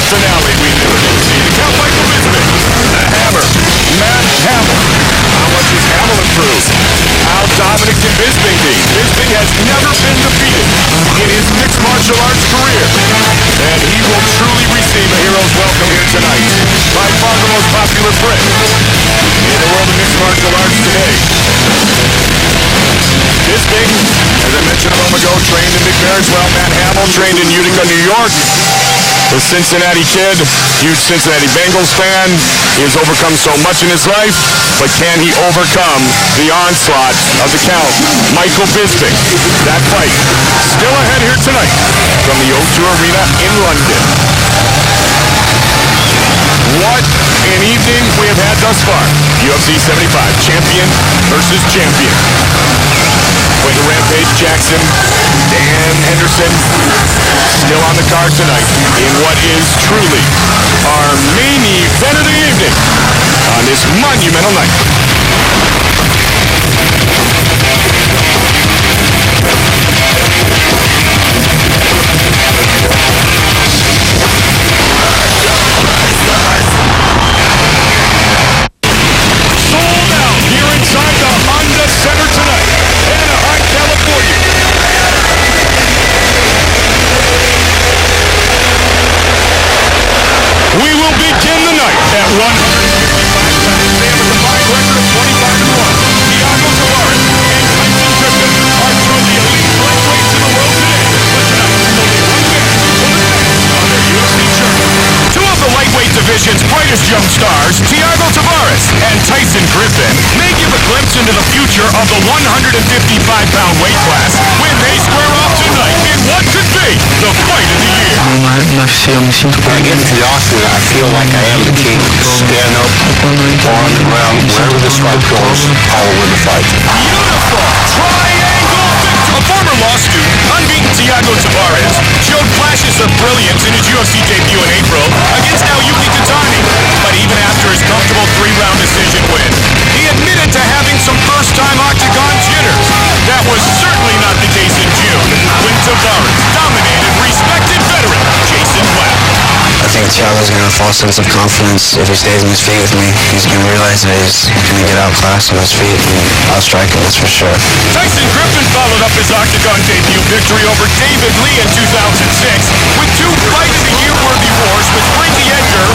finale we never did see. The Count Michael Bisping. The Hammer. Matt Hamill. How much has Hamill improved? How dominant can Bisping be? Bisping has never been defeated in his mixed martial arts career. And he will truly receive a hero's welcome here tonight. By far the most popular Brit in the world of mixed martial arts today. Bisping, as I mentioned a moment ago, trained in Big Bear as well. Matt Hamill trained in Utica, New York. The Cincinnati kid, huge Cincinnati Bengals fan. He has overcome so much in his life, but can he overcome the onslaught of the Count Michael Bisping? That fight still ahead here tonight from the O2 Arena in London. What an evening we have had thus far. UFC 75, champion versus champion. Quentin Rampage Jackson, Dan Henderson, still on the card tonight in what is truly our main event of the evening on this monumental night. Sold out here inside the Honda Center tonight, Anaheim, California. We will begin the night at 155 pounds. They have a combined record of 25-1. Thiago Tavares and Tyson Griffin are two of the elite lightweights in the world today. But tonight, only one man will advance on their UFC journey. Two of the lightweight division's brightest young stars, Thiago Tavares and Tyson Griffin, may give a glimpse into the future of the 155-pound weight class when they square off tonight in what could be the fight of the year. When I get into the octagon, I feel like I am the king. Stand up, on the ground, wherever the strike goes, I will win the fight. Beautiful triangle victory. A former law student, unbeaten Thiago Tavares, showed flashes of brilliance in his UFC debut in April against now Yuki Kitani. But even after his comfortable 3-round decision win, he admitted to having some first-time octagon jitters. That was certainly not the case in June, when Tavares dominated respected veteran Jason Black. I think Thiago's going to have a false sense of confidence if he stays on his feet with me. He's going to realize that he's going to get outclassed on his feet, and I'll strike him, that's for sure. Tyson Griffin followed up his octagon debut victory over David Lee in 2006 with two Fight of the Year worthy wars with Frankie Edgar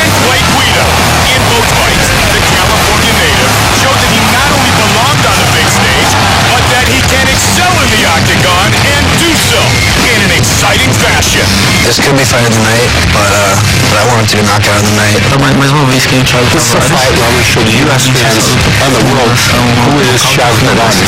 and Clay Guida. In both fights, the California native showed that he not only belonged on the big stage, but that he can excel in the octagon and do so in an exciting fashion. This could be fight of the night, but I want him to knock out of the night. This is a fight where I'm going to show the U.S. fans and the world who is Thiago Tavares.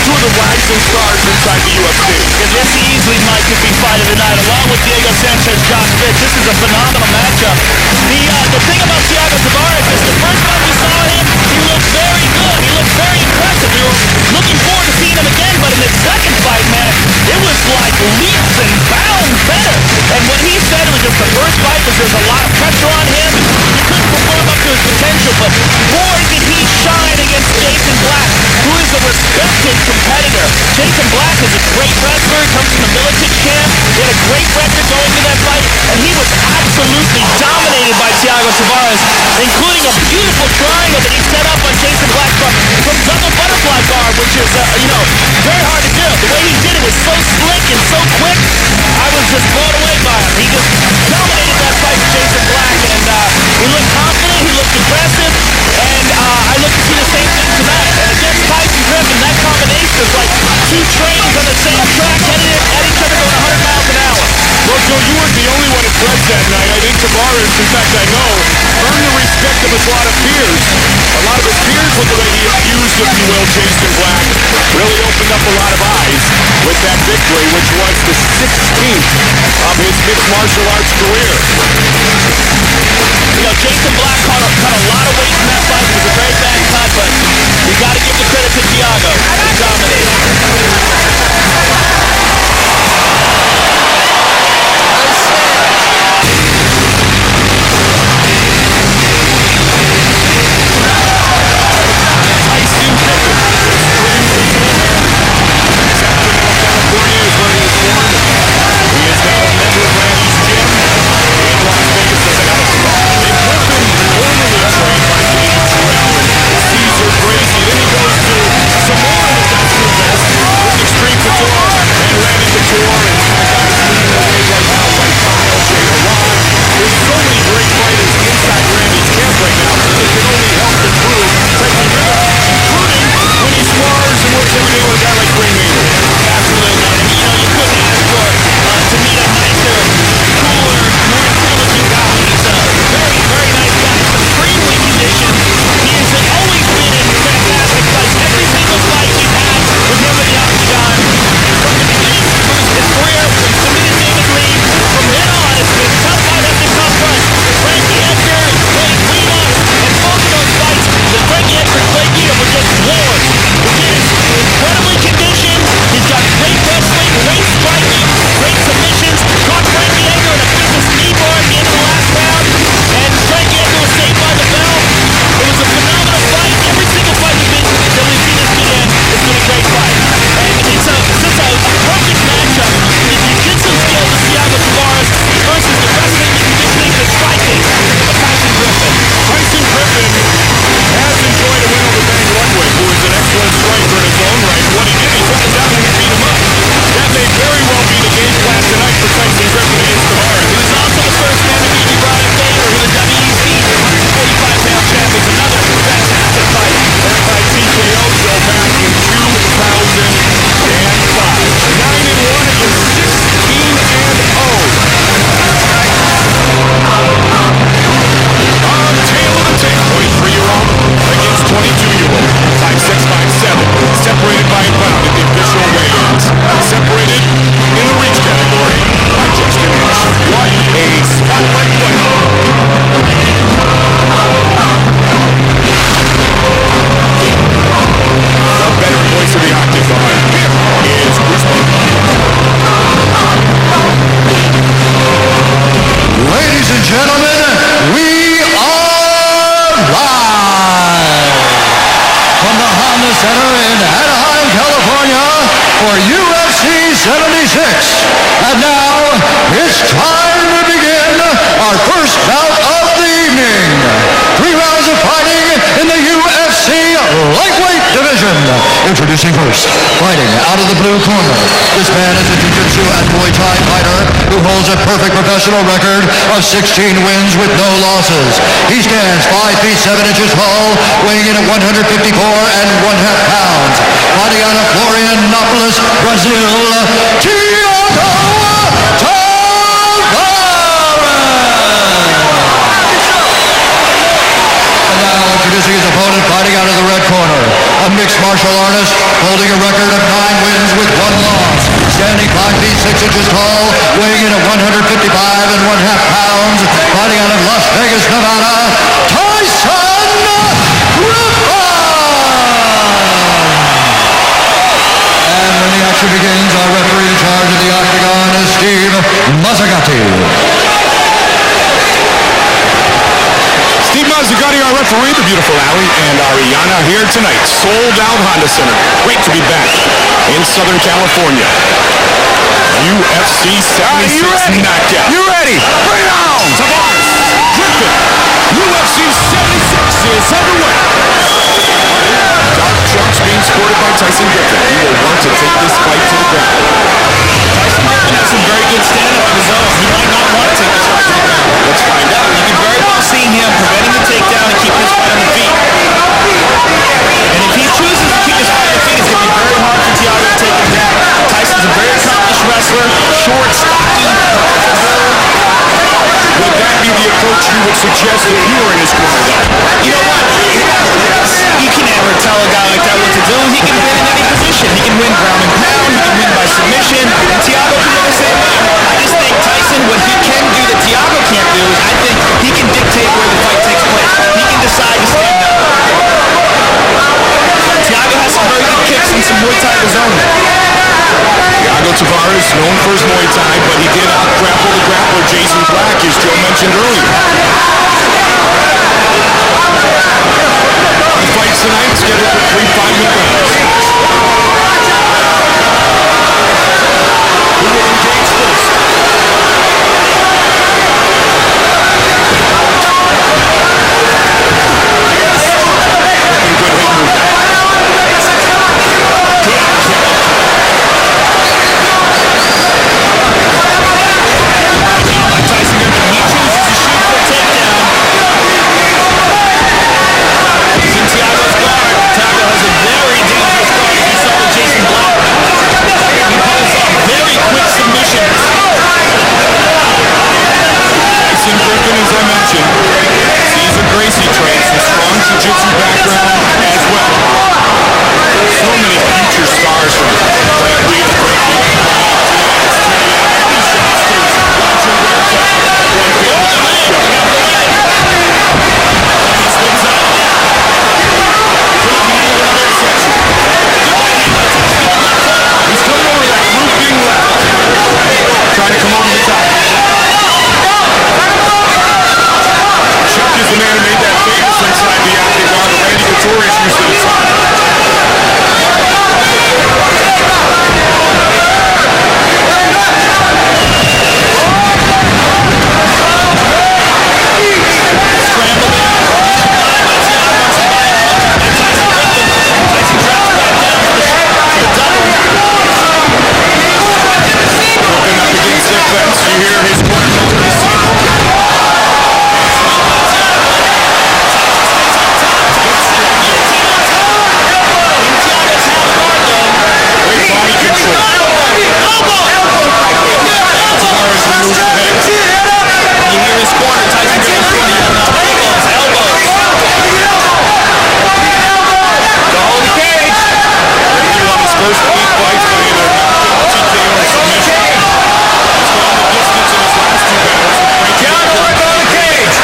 Two of the rising stars inside the UFC. And this easily might be fight of the night, along with Diego Sanchez, Josh Fitz. This is a phenomenal matchup. The thing about Thiago Tavares is the first time we saw him, he looked very good. He looked very impressive. We were looking forward to seeing him again, but in the second fight, man, it was like leaps and bounds better. And what he said was just the first fight was there's a lot of pressure on him. He couldn't perform up to his potential, but boy, did he shine against Jason Black, who is a respected competitor. Jason Black is a great wrestler, comes from the Militich camp. He had a great record going to that fight, and he was absolutely dominated by Thiago Tavares, including a beautiful triangle that he set up on Jason Black from double butterfly guard, which is, very hard to do. The way he did it was so slick and so quick. I was just blown away by him. He just dominated that fight with Jason Black, and he looked confident, he looked aggressive, and I look to see the same thing tonight. And against Tyson Griffin, that combination is like two trains on the same track headed at each other going 100 miles an hour. Well, Joe, you weren't the only one impressed that night. I think Tavares, in fact, I know, earned the respect of a lot of peers. A lot of his peers with the way he abused, if you will, Jason Black. Really opened up a lot of eyes with that victory. victory, which was the 16th of his mixed martial arts career. You know, Jason Black cut a lot of weight in that fight. It was a very bad cut, but you got to give the credit to Thiago. He dominated. Tyson Griffin, Sacramento, California is where he was born. He is now a member of Randy's Gym in Las Vegas, Nevada. And Griffin formerly trained by David Terrell and Cesar Gracie. Then he goes to Samoa in the Dexter Vest with Extreme Couture and Randy Couture and the guys leading the way right now like Kyle J. There's so many great fighters inside Randy's camp right now. It can only help improve Tyson Griffin, including when he spars and works every day with a guy like Ray Maynard. Absolutely. And, you know, you couldn't ask for to meet a nicer, cooler, more intelligent guy. He's a very, very nice guy. Supremely conditioned. He has always been in fantastic fights. Every single fight he's had with him in the octagon. From the beginning of his career, when he submitted David Lee, from then on, it's been tough fight after tough fight. Frankie Edgar, Clay Guida, and both of those fights, the Frankie Edgar and Clay Guida were just wars. The kid is incredibly conditioned. He's got great wrestling, great striking, great submissions. Caught Frankie Edgar in a vicious knee bar at the end of the last round, and Frankie Edgar was saved by the bell. It was a phenomenal fight. Every single fight that we've seen this kid in has been a great fight. And it's a perfect matchup. The jiu-jitsu skills of Thiago Tavares versus the wrestling, the conditioning, the striking of Tyson Griffin. Tyson Griffin has enjoyed a win over Benny Ludwig, who is an excellent striker in his own right. What he did, he took him down and he beat him up. That may very well be the game plan tonight for Tyson Griffin against Tavares. He was also the first man to beat Brian Bader, who was WEC 145-pound champion. Another fantastic fight. That by TKO show back in 2005. 9-1 and 16-0. Tail of the tape, 23-year-old against 22-year-old. 5'6", 5'7", separated by a pound at the official weigh-ins. Separated in the reach category by just an inch. What a spotlight fight. The veteran voice of the octagon. Here is Bruce Buffer. Ladies and gentlemen, we are live from the Honda Center in Anaheim, California for UFC 76. And now it's time to begin our first bout of the evening. 3 rounds of fighting in the UFC lightweight division. Introducing first, fighting out of the blue corner. This man is a jiu-jitsu and Muay Thai fighter who holds a perfect professional record of 16 wins with no losses. He stands 5 feet 7 inches tall, weighing in at 154 and 1/2 pounds. Fighting out of Florianopolis, Brazil, Thiago Introducing his opponent, fighting out of the red corner, a mixed martial artist holding a record of 9 wins with 1 loss, standing 5 feet 6 inches tall, weighing in at 155 and 1/2 pounds, fighting out of Las Vegas, Nevada, Tyson Griffin! And when the action begins, our referee in charge of the octagon is Steve Mazzagatti. Steve Mazzagatti, our referee, the beautiful Allie, and Ariana here tonight. Sold out Honda Center. Great to be back in Southern California. UFC 76 knockout. You ready? Bring it on! Tavares, Griffin. UFC 76 is underway. Dark trunks being sported by Tyson Griffin. He will want to take this fight to the ground. Tyson Griffin has some very good stand-up of his own. He might not want to take this fight to the ground. Let's find out. You can very well see him preventing the takedown and keeping his fight on the feet. And if he chooses to keep his fight on the feet, it's going to be very hard for Thiago to take him down. Tyson's a very accomplished wrestler, short, stocky, Would that be the approach you would suggest if you were in his corner, though? You know what? You can never tell a guy like that what to do. He can win in any position. He can win ground and known for his Muay Thai, but he did out-grapple the grappler Jason Black, as Joe mentioned earlier. The fights tonight scheduled for 3 5-minute rounds. Who will engage first? Good hand movement. Tyson Griffin, he chooses to shoot for a takedown. He's in Thiago's guard. Thiago has a very dangerous guard, as we saw with Jason Black. He pulls off very quick submissions. Tyson Griffin, as I mentioned, Cesar Gracie trains with strong jiu-jitsu background as well. So many future stars from Brad Reeves, he's coming over that looping left, trying to come over the top. Chuck is the man who made that famous inside the octagon. Randy Couture is used to the top. You hear his corner great body control. You hear his corner, Tyson Griffin's corner, elbows. All in the cage. He won his first 8 fights by either TKO or submission. He's gone the distance in his last 2 battles. Counter right on the cage.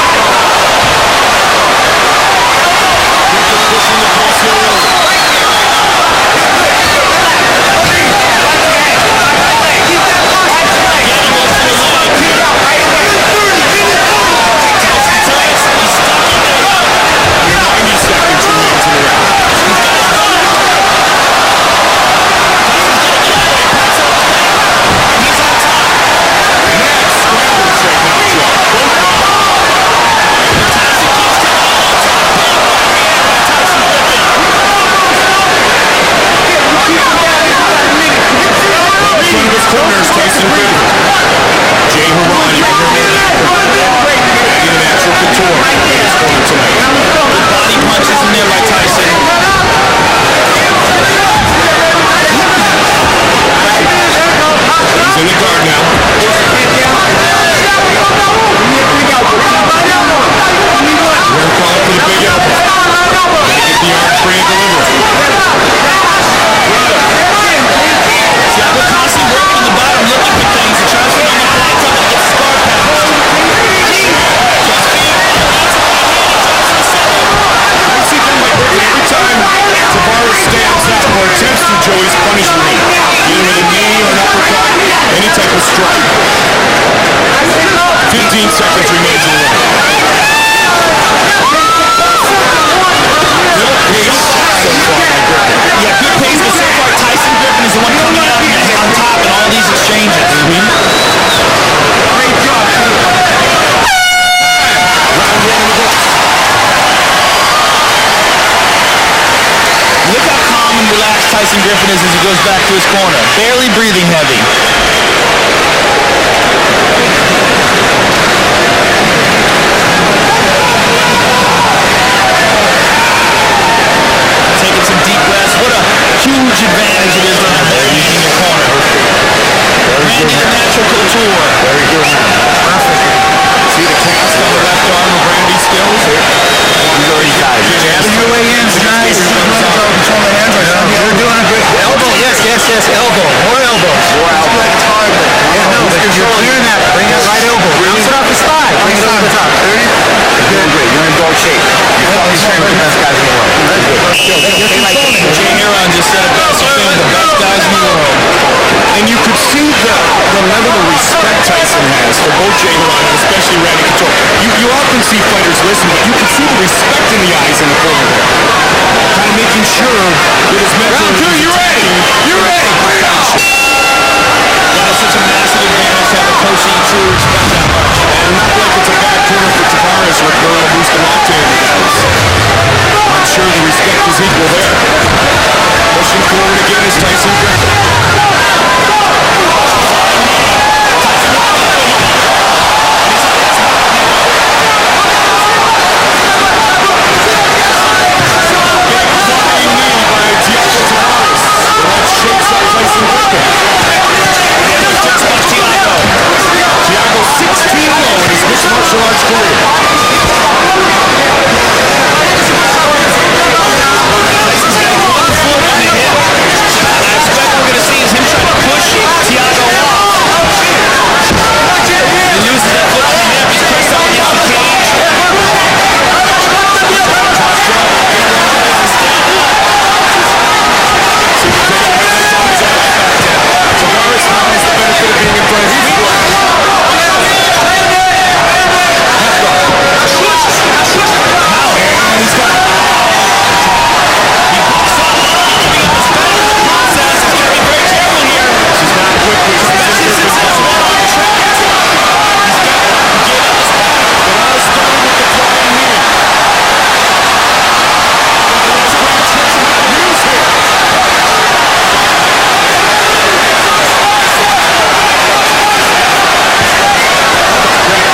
Pushing the pace here early. Corners Tyson Griffin. Jay Haran, you heard him. International Couture in his corner tonight. Good body punches in there by Tyson. He's in the guard now. We're going to call for the big elbow. Get the arm free and deliver. Thiago constantly working the bottom, looking for things, and tries to find the black top and get scar pass. I see them like every time Tavares stands up or attempts to, Joey's punishing him. Either with a knee or an uppercut, any type of strike. 15 seconds remains in the ring. Good pace so far by Griffin. Yeah, good pace, but so far Tyson Griffin is the one coming out on top in all these exchanges. Great job. Round 1 in the books. Look how calm and relaxed Tyson Griffin is as he goes back to his corner. Barely breathing heavy. Taking some deep breaths. What a huge advantage it is to have that in your corner. Randy the Natural Couture. Very good. Perfect. See the cast on the left arm of Randy's skills? He's already got it. Having your way in is nice. Control the hands right now. You're doing a good elbow. Yes. Elbow. More elbows. More elbow. Yeah, no, but you're clearing that. Bring that right elbow. Bounce it off his thigh. Bring it over the top. 30. You're doing great. You're in dog shape. You're probably training with the best guys in the world. Very good. Jay Haran just said it best. He's saying the best guys in the world. And you could see the this for both Jay Haran and especially Randy Couture. You often see fighters listen, but you can see the respect in the eyes in the corner there. Kind of making sure that his mentor... Round two, you ready? You ready? That is such a massive advantage to have a coach that you truly respect that much. And not like it's a bad corner for Tavares with Burrow Bustamante in the guys. I'm sure the respect is equal there. Pushing forward again is Tyson Griffin. Tiago 16-0 in his mixed martial arts career. I expect we're going to see is him trying to push Tiago off. He loses that foot on the hip. He's pressed up against the cage. Tavares now has the benefit of being in front of his blood. And he's got it. She's not quickly. Especially since that's one on track. He's got to get up his back. It all started with the flying knee. There's great chance of not use here.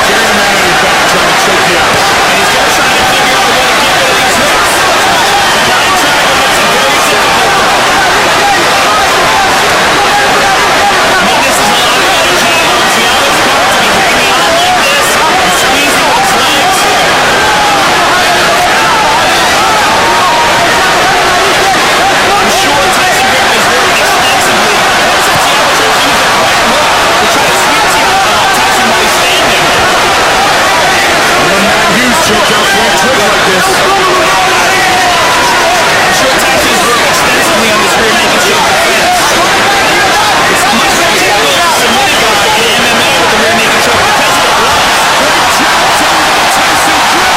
Carrying him out on your back, trying to choke you out. And he's going to try to figure out a way to get rid of these hooks. The line triangle makes it very difficult. I mean, this is a lot of energy on Tiago's part to be hanging on like this and squeezing with his legs. I'm sure Tyson Griffin is working extensively. Notice how Tiago tries to use that right hook to try to sweep Tyson while he's standing. When Matt Hughes choked out Frank Trick like this. I'm sure Tyson is working extensively on this rear naked choke defense. It's much more difficult to submit a guy in MMA with the rear naked choke because of the gloves. Great job done by Tyson Griffin.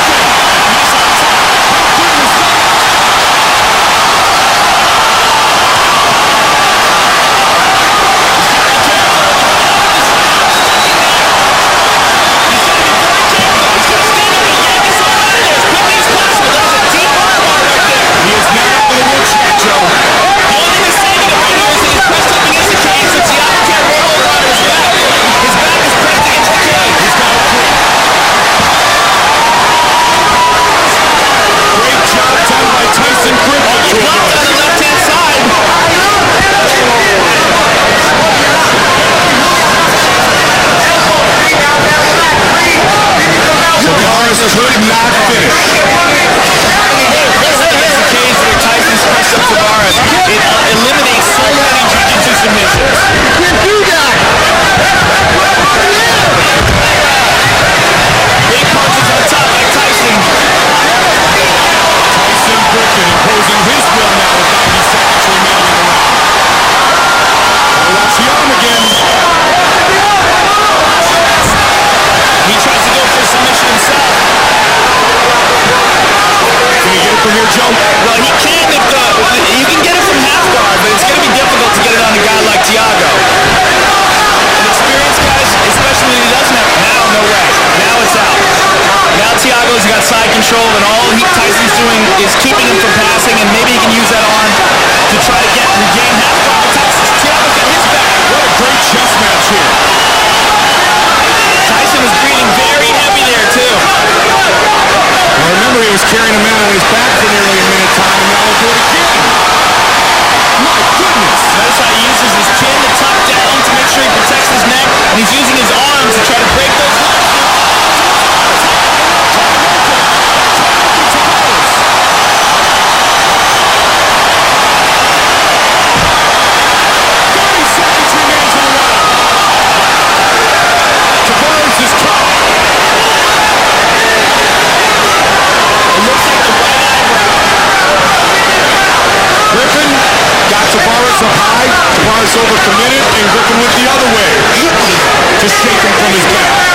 He's on top. How good was that? He is now out of the woods yet, Joe. The only thing that's saving him right here is that he's pressed up against the cage, so Tiago can't roll over on his back. His back is pressed against the cage. He's got it clear. Great job done by Tyson Griffin. He's knocked on the left-hand side. Tavares could not finish. This is the cage where Tyson's pressed up Tavares. It eliminates so many jiu-jitsu submissions. Big punches on top by Tyson. Tyson Griffin imposing his will now with 90 seconds remaining in the round. Watch the arm again. He tries to go for a submission himself. Can he get it from here, Joe? Well, he can if you can get it from half guard, but it's going to be difficult to get it on a guy like Tiago. An experienced guys, especially when he doesn't have it. Now, no way. Now it's out. Now Tiago's got side control, and all Tyson's doing is keeping him from passing, and maybe he can use that arm to try to regain half guard. Tiago's got his back. What a great chess match here. Tyson was breathing very heavy there, too. Well, remember, he was carrying a man on his back for nearly a minute time, and now he'll do it again. My goodness. Notice how he uses his chin to tuck down to make sure he protects his neck, and he's using his arms to try to break those legs. Tavares is caught. It looks like the right eyebrow. Griffin got Tavares up high. Tavares overcommitted, and Griffin went the other way to shake him from his back.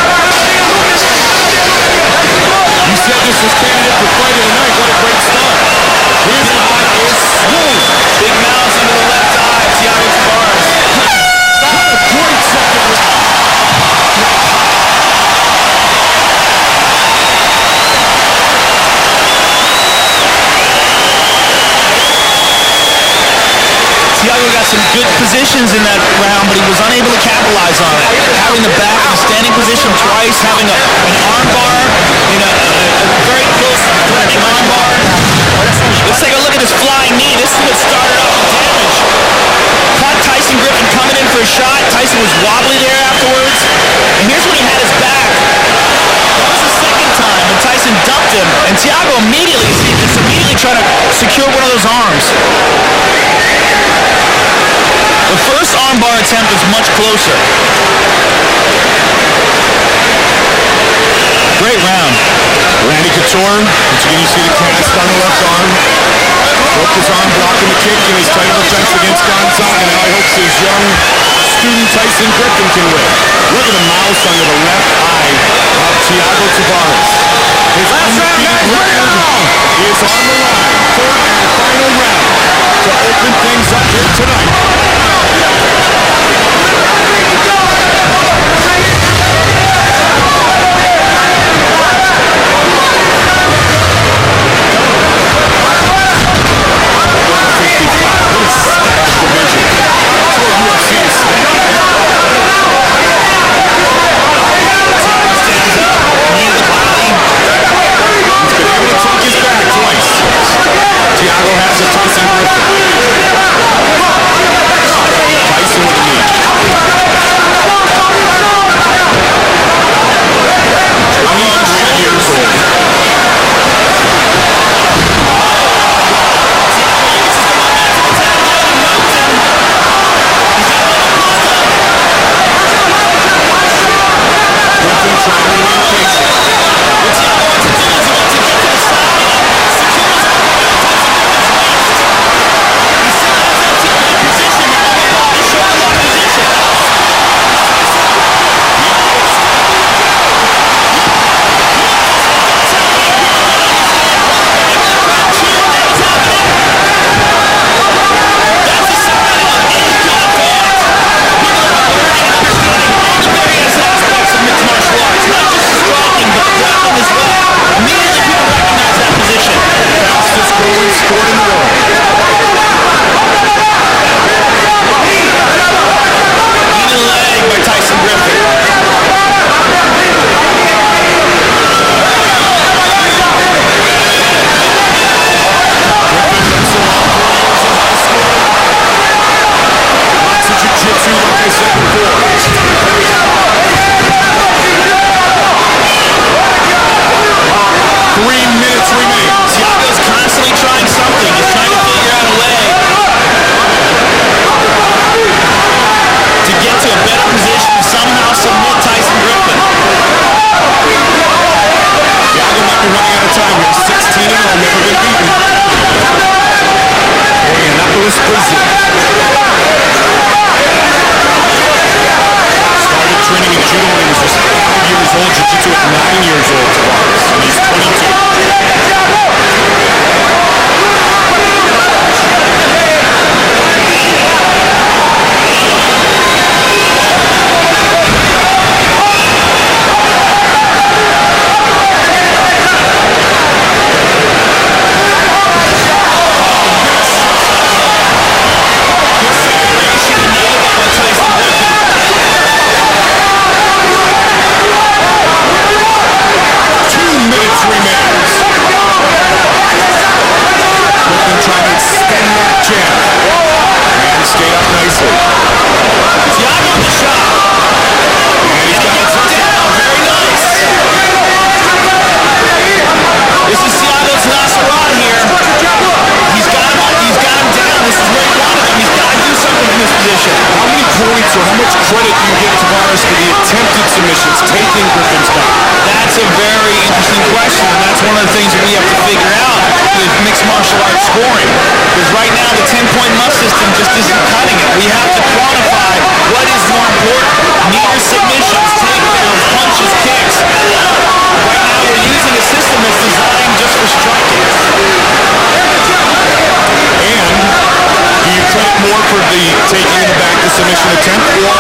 positions in that round, but he was unable to capitalize on it. Having the back in a standing position twice, having an arm bar in a very close threatening arm bar. Let's take a look at his flying knee. This is what started off the damage. Caught Tyson Griffin coming in for a shot. Tyson was wobbly there afterwards. And here's when he had his back. That was the second time when Tyson dumped him. And Thiago immediately trying to secure one of those arms. The first armbar attempt was much closer. Great round. Randy Couture, continue to see the cast on the left arm. Broke his arm blocking the kick in his title defense against Gonzaga. Now he hopes his young student Tyson Griffin can win. Look at the mouse under the left eye of Thiago Tavares. His undefeated record is on the line. Third and final round to open things up here tonight. Thiago has a Tyson Griffin. Tyson with the knee. 23 years old. Griffin trying to remain patient. What Thiago wants to do is he wants to get to the scored in the world. Eaten leg by Tyson Griffin. Lots of jiu-jitsu, like I said before. 3 minutes remain. Thiago's constantly trying something. He's trying to figure out a way to get to a better position and somehow submit Tyson Griffin. Thiago might be running out of time here. 16-0, never been beaten. Indianapolis, Brazil. Started training in judo when he was just 5 years old. Jiu-jitsu at 9 years old. Tavares. And he's 22. So how much credit do you give Tavares for the attempted submissions, taking Griffin's back? That's a very interesting question, and that's one of the things that we have to figure out with mixed martial arts scoring. Because right now the 10-point must system just isn't cutting it. We have to quantify what is more important. Near submissions, takedowns, punches, kicks. Right now we're using a system that's designed just for striking. And do you credit more for the taking in the back the submission attempt, or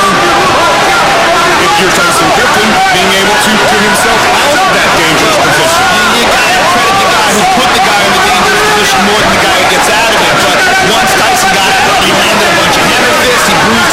if you're Tyson Griffin, being able to get himself out of that dangerous position? You gotta credit the guy who put the guy in the dangerous position more than the guy who gets out of it. But once Tyson got out, he landed a bunch of hammer fists, he bruised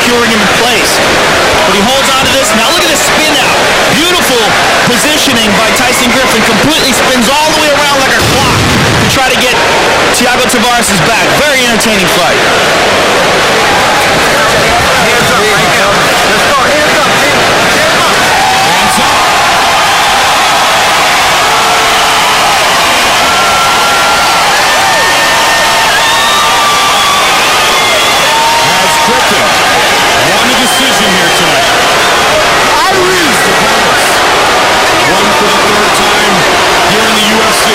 securing him in place. But he holds on to this. Now look at this spin out. Beautiful positioning by Tyson Griffin. Completely spins all the way around like a clock to try to get Thiago Tavares' back. Very entertaining fight. Hands up right now. Let's go. Hands up. Hands up. As Griffin won a decision here tonight. Irie's the bonus. One for the third time here in the UFC.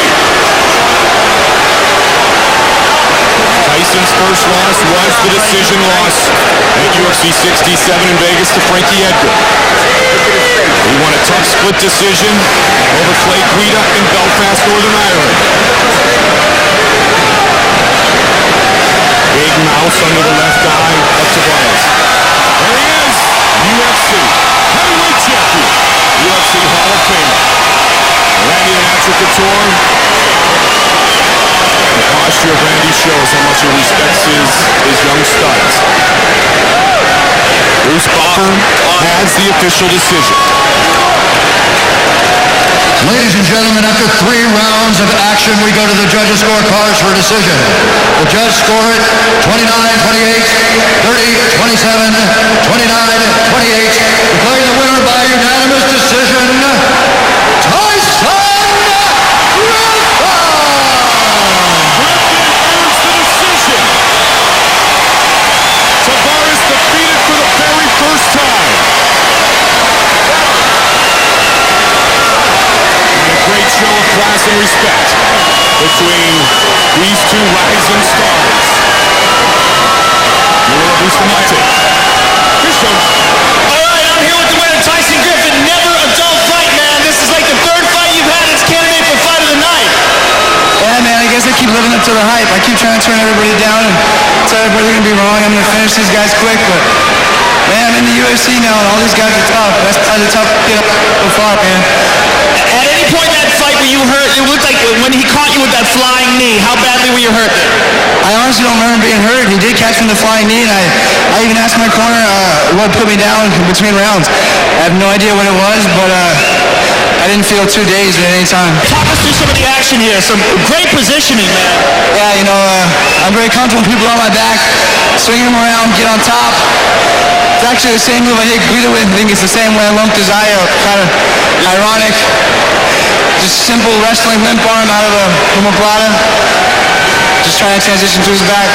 Tyson's first loss was the decision loss at UFC 67 in Vegas to Frankie Edgar. He won a tough split decision over Clay Guida in Belfast, Northern Ireland. Big mouse under the left eye of Tavares. There he is, UFC heavyweight champion, UFC Hall of Famer. Randy the Natural Couture. The posture of Randy shows how much he respects his young studs. Bruce Buffer has the official decision. Ladies and gentlemen, after 3 rounds of action, we go to the judges' scorecards for a decision. The judge scored it 29-28, 30-27, 29-28. Declaring the winner by unanimous decision, Tyson Griffin! Earns the decision. Tavares defeated for the very first time. And a great show of class and respect between these two rising stars. You're Bustamante. Christian. All right, I'm here with the winner, Tyson Griffin. Never a dull fight, man. This is like the third fight you've had as candidate for fight of the night. Yeah, man, I guess I keep living up to the hype. I keep trying to turn everybody down and tell everybody they're going to be wrong. I'm going to finish these guys quick, but, man, I'm in the UFC now, and all these guys are tough. That's probably the tough get up so far, man. At any point in that fight were you hurt? It looked like when he caught you with that flying knee, how badly were you hurt there? I honestly don't remember being hurt. He did catch me in the flying knee, and I even asked my corner what put me down in between rounds. I have no idea what it was, but I didn't feel 2 days at any time. Talk us through some of the action here. Some great positioning, man. Yeah, you know, I'm very comfortable with people on my back, swinging them around, get on top. It's actually the same move I hit Guida with. I think it's the same way I lumped his eye out. Kind of ironic. Just simple wrestling limp arm out of a omoplata. Just trying to transition to his back.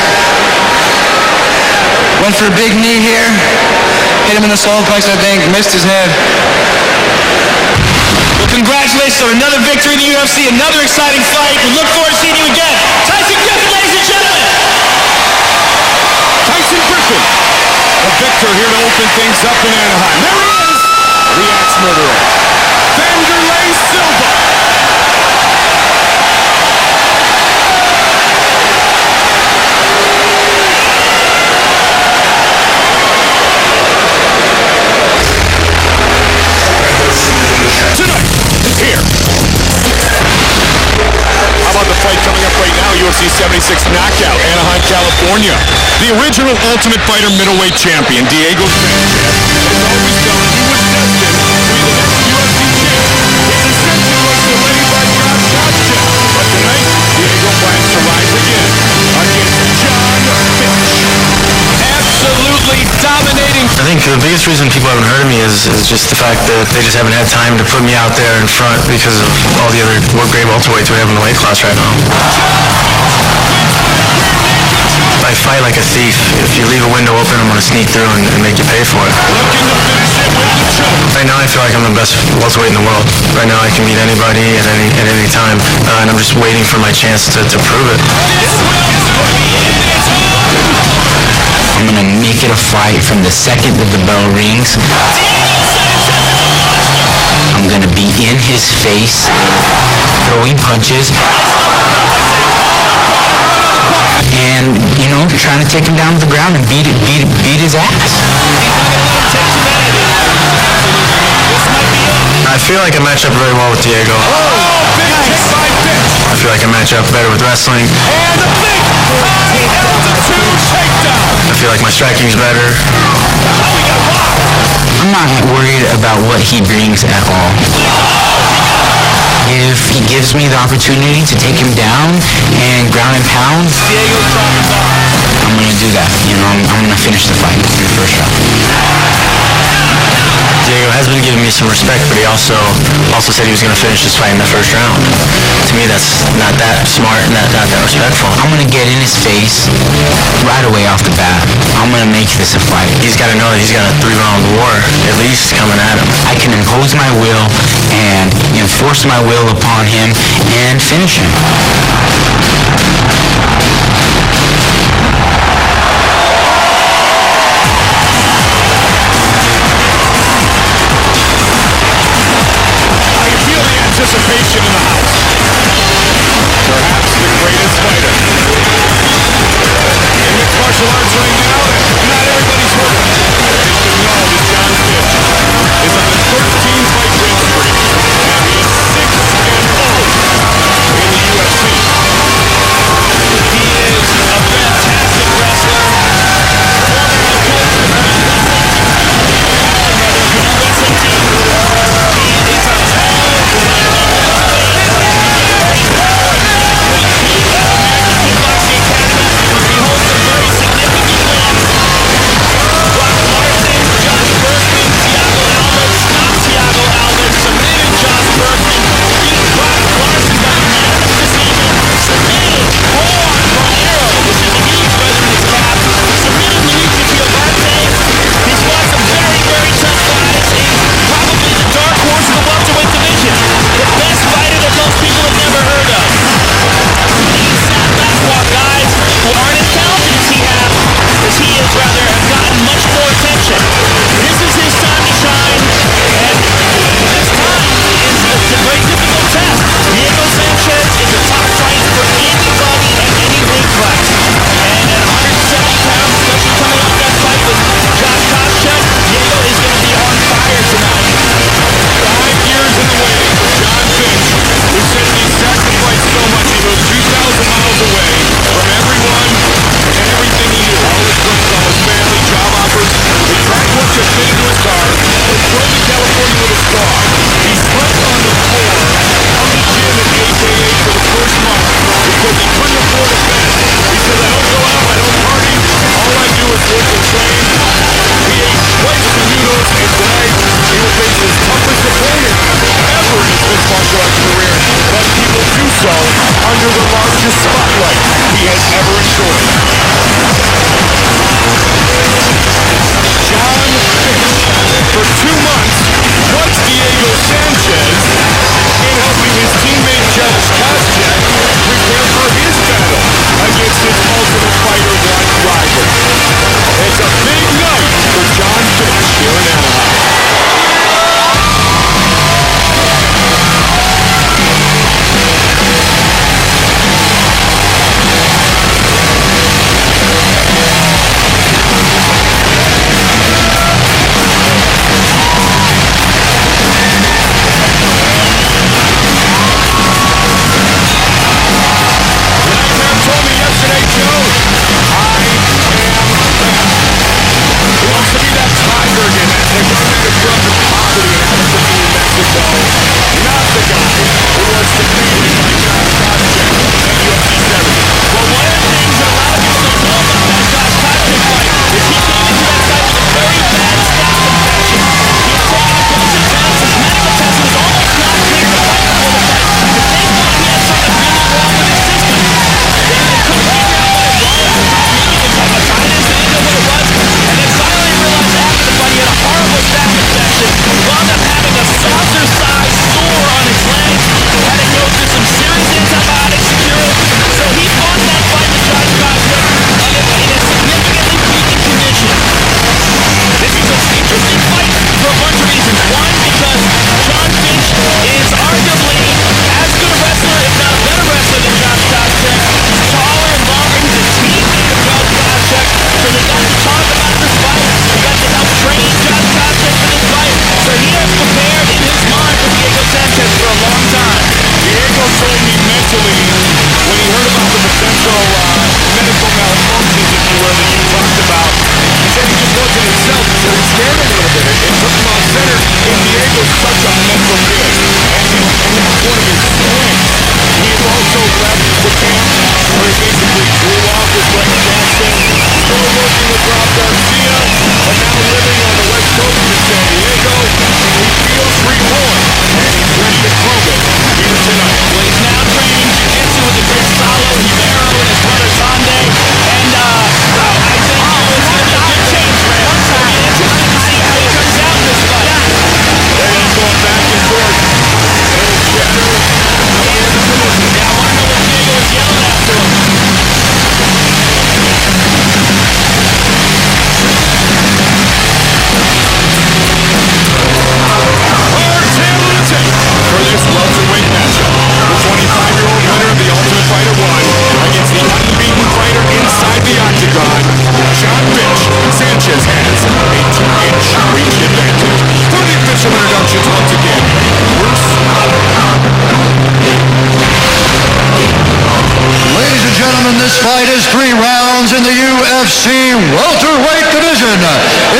Went for a big knee here. Hit him in the solar plex, I think. Missed his head. Well, congratulations on another victory in the UFC, another exciting fight. We look forward to seeing you again. Tyson Griffin, ladies and gentlemen. Tyson Griffin, a victor here to open things up in Anaheim. There he is, the axe-murderer, Vanderlei Silva. Tonight, here. How about the fight coming up right now? UFC 76 knockout, Anaheim, California. The original Ultimate Fighter middleweight champion, Diego Sanchez, has always known he was destined to be the next UFC champ. His ascension was delayed by Josh Koscheck, but tonight, Diego plans to rise again against John Fitch. Absolutely dominating. I think the biggest reason people haven't heard of me is just the fact that they just haven't had time to put me out there in front because of all the other great welterweights we have in the weight class right now. I fight like a thief. If you leave a window open, I'm going to sneak through and make you pay for it. Looking to finish it with the choke. Right now I feel like I'm the best welterweight in the world. Right now I can beat anybody at any time, and I'm just waiting for my chance to prove it. I'm going to make it a fight from the second that the bell rings. I'm going to be in his face, throwing punches, and, you know, trying to take him down to the ground and beat his ass. I feel like I match up very well with Diego. Big kick by Fitch. I feel like I match up better with wrestling. And a big high altitude takedown. I feel like my striking's better. I'm not worried about what he brings at all. If he gives me the opportunity to take him down and ground and pound, I'm going to do that. I'm going to finish the fight in the first round. Diego has been giving me some respect, but he also said he was going to finish this fight in the first round. To me, that's not that smart and not that respectful. I'm going to get in his face right away off the bat. I'm going to make this a fight. He's got to know that he's got a 3-round war at least coming at him. I can impose my will and enforce my will upon him and finish him. Anticipation in the house. Perhaps the greatest fighter in mixed martial arts right now that not everybody's heard of. You know that John Fitch is on a 13-fight win streak, and he's 6-0 in the UFC. He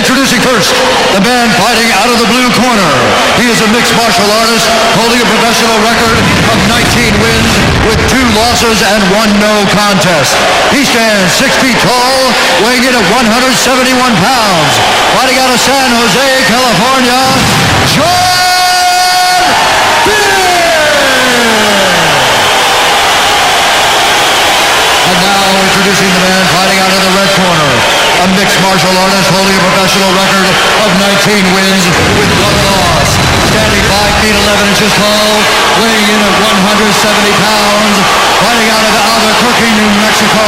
Introducing first, the man fighting out of the blue corner. He is a mixed martial artist holding a professional record of 19 wins with 2 losses and 1 no contest. He stands 6 feet tall, weighing in at 171 pounds. Fighting out of San Jose, California, John And now introducing the man fighting out of the red corner, a mixed martial artist holding a professional record of 19 wins with 1 loss. Standing 5 feet 11 inches tall, weighing in at 170 pounds, fighting out of Albuquerque, New Mexico,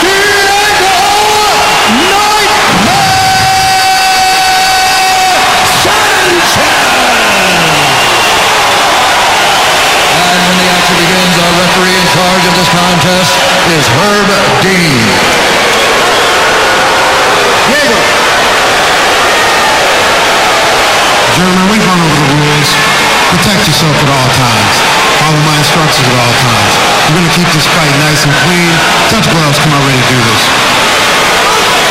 Diego Nightmare Sanchez! And when the action begins, our referee in charge of this contest is Herb Dean. Diego. Gentlemen, we've gone over the rules. Protect yourself at all times. Follow my instructions at all times. We're going to keep this fight nice and clean. Touch gloves, come on, ready to do this.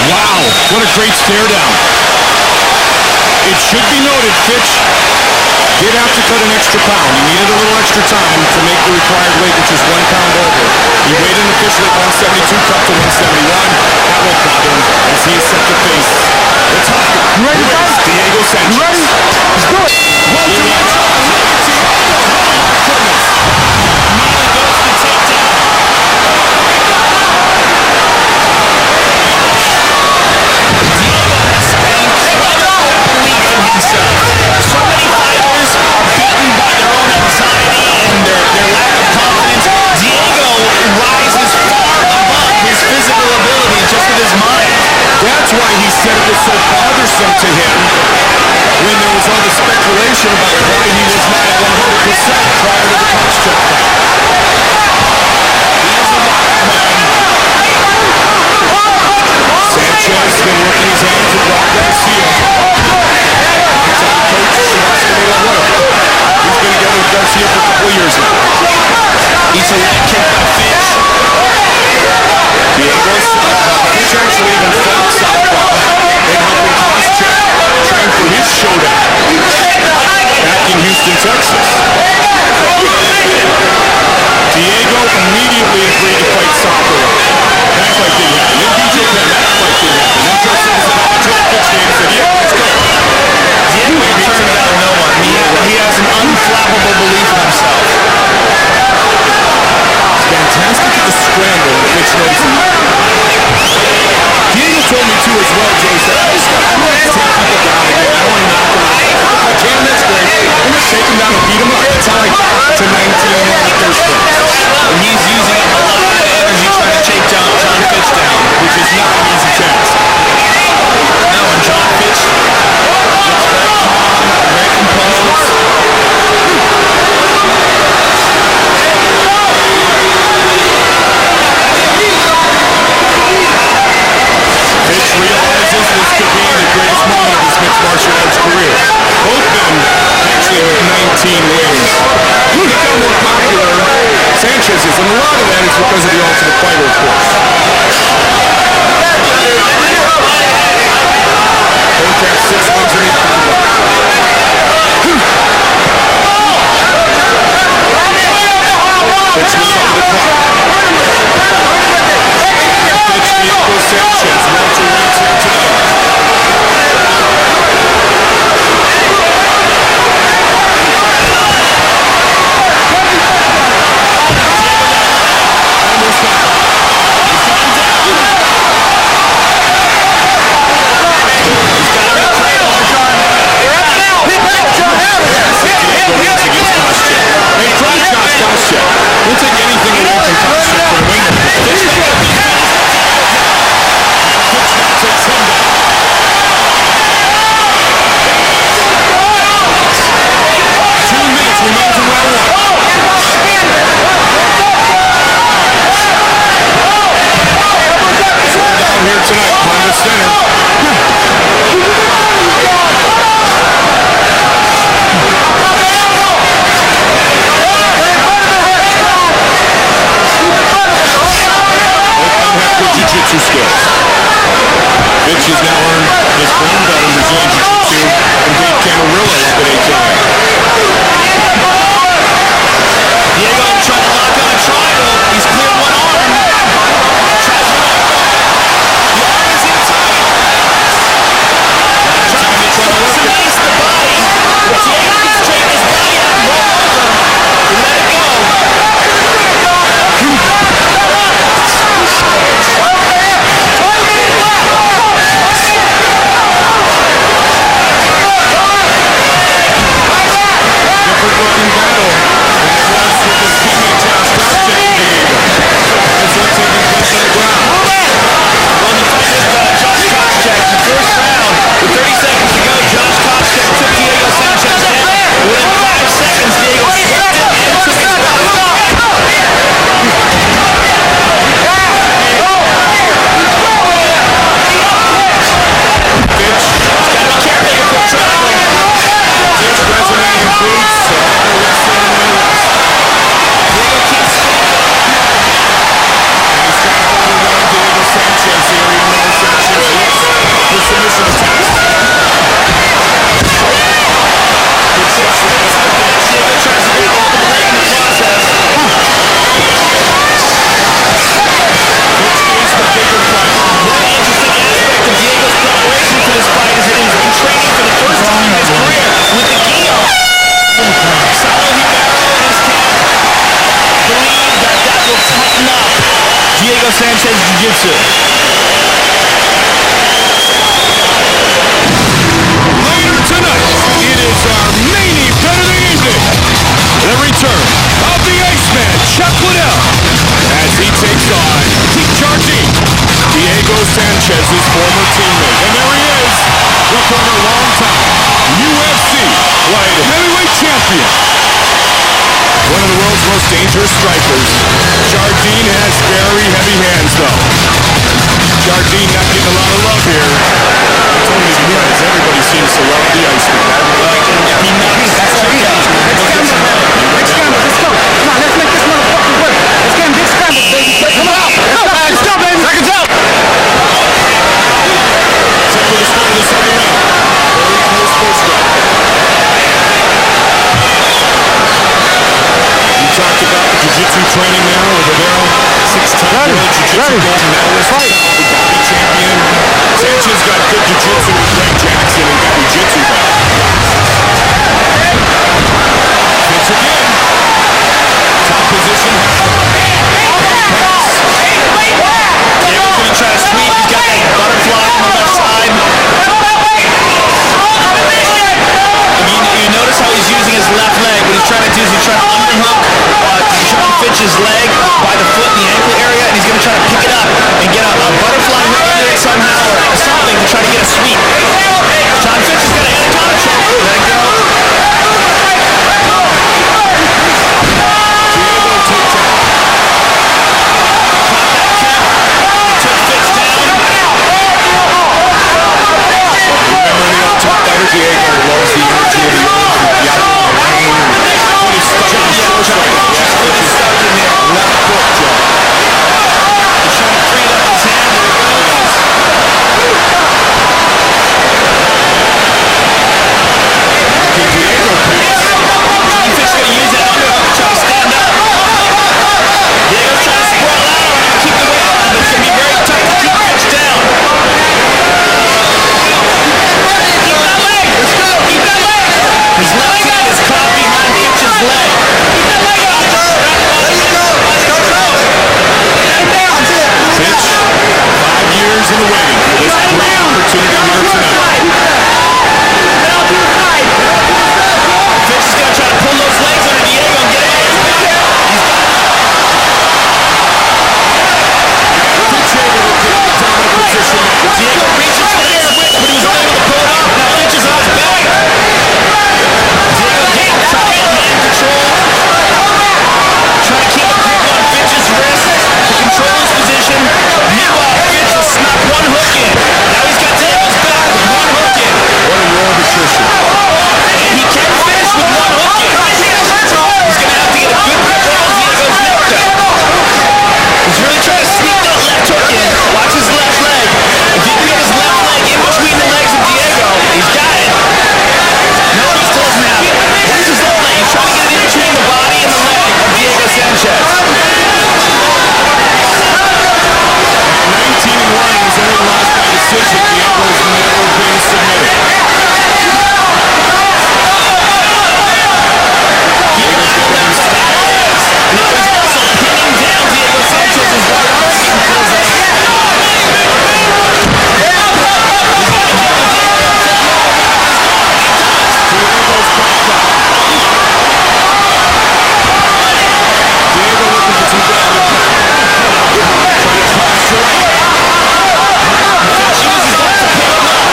Wow, what a great stare down. It should be noted, Fitch did have to cut an extra pound. He needed a little extra time to make the required weight, which is 1 pound over. He weighed in officially at 172, cut to 171. That won't bother him as he is set to face the top. ready to fight? Diego Sanchez. You ready? Let's do it. So many fighters are beaten by their own anxiety and their lack of confidence. Diego rises far above his physical ability just with his mind. That's why he said it was so bothersome to him when there was all the speculation about why he was not at 100% prior to the punch check. He is a wild man. Sanchez been working his hands with Rob Garcia. He's been together with Garcia for a couple of years now. He's a leg kick by Fitch. Diego's Fitch actually even fought southpaw and helping cross-check, trying for his showdown back in Houston, Texas. 2. Later tonight, it is our main event of the evening. The return of the Iceman, Chuck Liddell, as he takes on Team Jardine, Diego Sanchez's former teammate. And there he is, the former longtime UFC light heavyweight champion. One of the world's most dangerous strikers. Jardine has very heavy hands, though. Jardine not getting a lot of love here. It's only because everybody seems to love the Iceman. He knocks. That's what he does. Let's go. Come on, let's make this motherfucker work. Let's get him big scrambles, baby. Come on. Let's go, baby. Seconds out. Take with the start of the second round. Very close first round. We talked about the jiu-jitsu training now with Rivera, 6-time world jiu-jitsu gold medalist, the Bobby champion. Sanchez got good jiu-jitsu with Greg Jackson and got jiu-jitsu back. Fits again. Top position. Diego's going to try to sweep. He's got that butterfly on the left side. You notice how he's using his left leg. What he's trying to do is he's trying to underhook John Fitch's leg by the foot and the ankle area, and he's going to try to pick it up and get a butterfly hook under it somehow or something to try to get a sweep. John Fitch is going to anaconda choke. Let it go. Diego takes out. Caught that cap. Took Fitch down. Remember the old top fighter, Diego loves the energy of the old left foot, Joe. He's trying to free up his hand. There it goes. Diego picks. John Fitch going to use that underhook to try to stand up. Diego's trying to sprawl out on him to keep the weight on, but it's going to be very tough to keep Fitch down. Keep that leg. Let's go. Keep that leg. His left hand is caught behind Fitch's leg. Keep that leg out. Fitch, 5 years in the waiting for this great opportunity here tonight. Fitch is going to try to pull those legs under Diego and get it. He's got it. Fitch able to take the dominant position. Diego reaches for that switch, but he was unable to pull it off. Now Fitch is on his back. Diego getting tight hand control. Trying to keep a grip on Fitch's wrist to control his position. Meanwhile, Fitch will snap one hook in. Now he's got Diego's back with one hook in. What a world attrition. And he can finish with one hook in. He's going to have to get a good grip on Diego's neck though. He's really trying to sneak that left hook in. Watch his left leg. If he can get his left leg in between the legs of Diego, he's got it. No, he still doesn't have it. Where's his left leg? He's trying to get it in between the body and the leg of Diego Sanchez. 19-1, he's only lost by decision. Diego's never been submitted. Diego's going to be stopped. Now he's also pinning down Diego Sanchez's right arm. He can close that. Diego's back up. Diego looking for some ground. Trying to posture up. Fitch uses that to pull him up.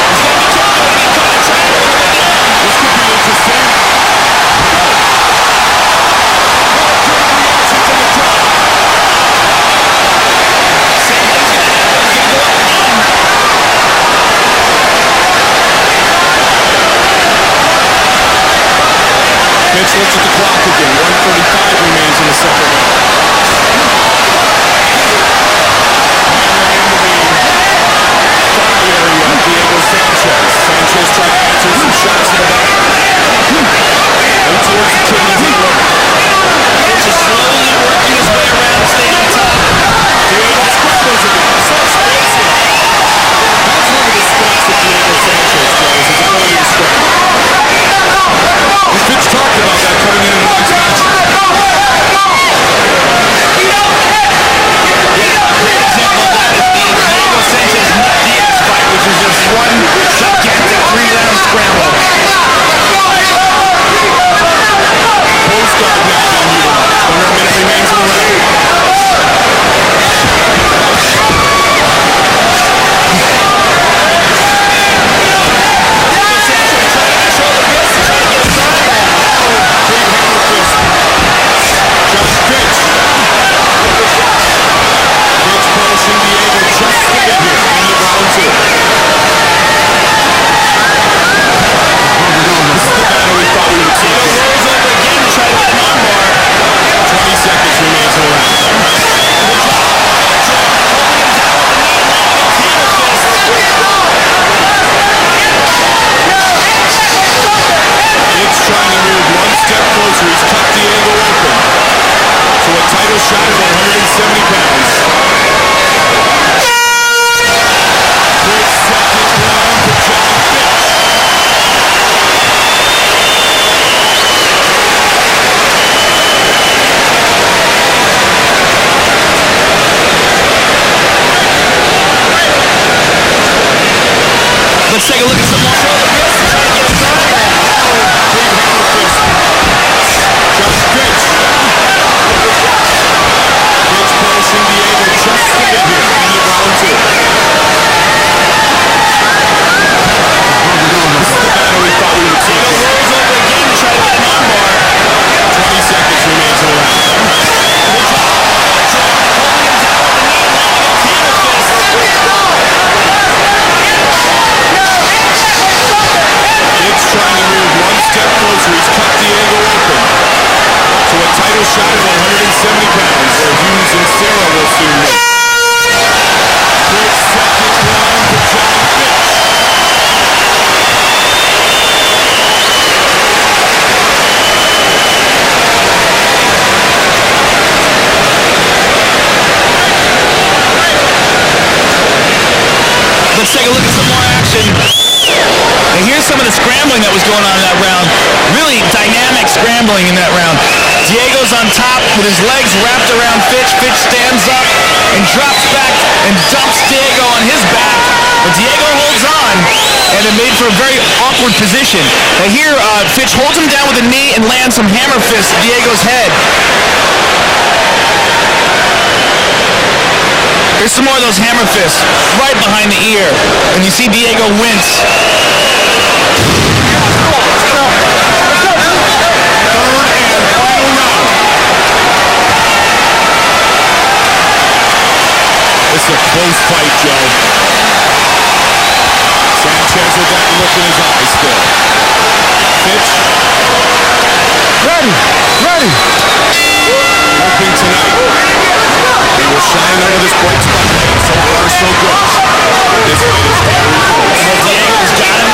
He's got to be careful when he comes to try to pull him again. This could be interesting. Reactions in the top. Same thing's going to happen. He's going to go up again. Fitch looks at the clock again. 1:35 remains in the second round. Diego Sanchez. Sanchez trying to answer some shots in the back. And towards the kidneys of the rope. Fitch is slowly working his way around to stay on top. Diego scrambles again. So spacing. That's one of the strengths of Diego Sanchez, guys, his ability to scramble. And Fitch talked about that coming in the octagon take a look at some more shoulder fist to try to get him going. Big hammer fist. Just Fitch. Fitch punishing Diego just a bit here in the round two. This is the battle we thought we would see. Diego rolls over again to try to get an armbar. 20 seconds remains in the round. Fitch trying to move one step closer. He's cut Diego open to a title shot at 170 pounds, where Hughes and Sarah will soon meet. Quick second round for John Fitch. Let's take a look at some more action. And here's some of the scrambling that was going on in that round. Really dynamic scrambling in that round. Diego's on top with his legs wrapped around Fitch. Fitch stands up and drops back and dumps Diego on his back. But Diego holds on, and it made for a very awkward position. Now here, Fitch holds him down with a knee and lands some hammer fists to Diego's head. Here's some more of those hammer fists right behind the ear. And you see Diego wince. Third and final round. This is a close fight, Joe. Sanchez with that look in his eyes still. Fitch. Ready. Hoping tonight he will shine under this bright spotlight. So far, so good. This fight is very close. Diego's got him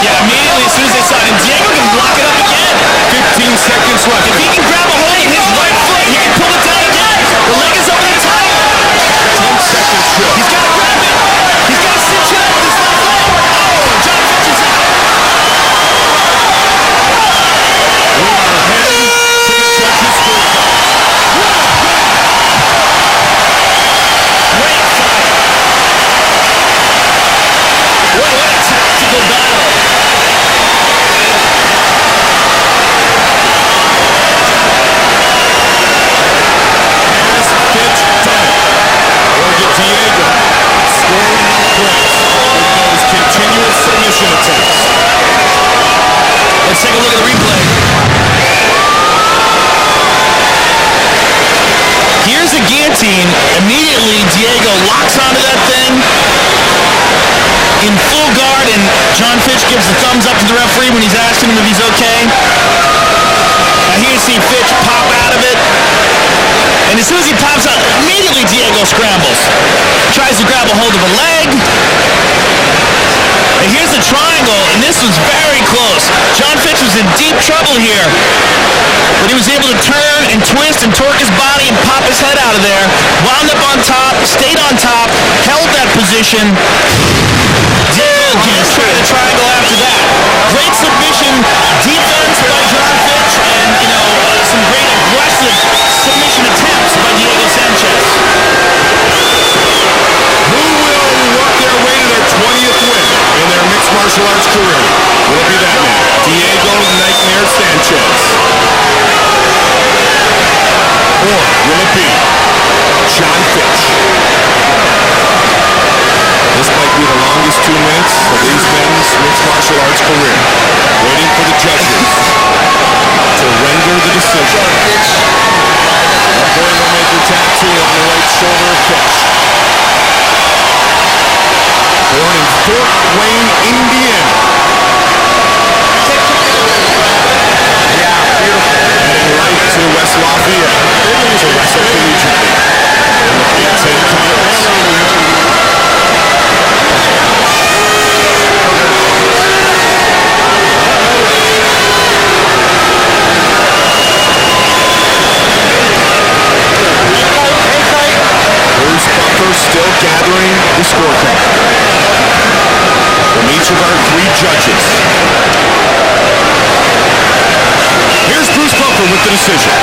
Yeah, immediately as soon as they saw it, and Diego can block it up again. 15 seconds left. If he can grab a hold of his right foot, he can pull it down again. The leg is over the top. 10 seconds short. He's got to grab it. He's got to cinch it up with his left leg. Oh, John Fitch is out. We are heading to the judges' scorecards. Great fight. What a tactical battle. Has Fitch done it? Or did Diego score enough points with those continuous submission attempts? Let's take a look at the replay. Here's the guillotine. Immediately, Diego locks onto that thing in full guard, and John Fitch gives the thumbs up to the referee when he's asking him if he's okay. Now here you see Fitch pop out of it. And as soon as he pops out, immediately Diego scrambles. Tries to grab a hold of a leg. And here's the triangle, and this was very close. John Fitch was in deep trouble here. But he was able to turn and twist and torque his body and pop his head out of there. Wound up on top, stayed on top, held that position. Diego again tried the triangle after that. Great submission, defense by John Fitch, and, some great aggressive submission attempts by Diego Sanchez. Who will work their way to their 20th win in their mixed martial arts career? Will it be that man, Diego Nightmare Sanchez? Or will it be John Fitch? This might be the longest 2 minutes of these men's mixed martial arts career. Waiting for the judges to render the decision. Referee will make the tattoo on the right shoulder of Fitch. Born in Fort Wayne, Indiana. Heading right to West Lafayette to wrestle collegiately in the Big Ten Conference. Bruce Buffer still gathering the scorecard from each of our 3 judges. Here's Bruce Buffer with the decision.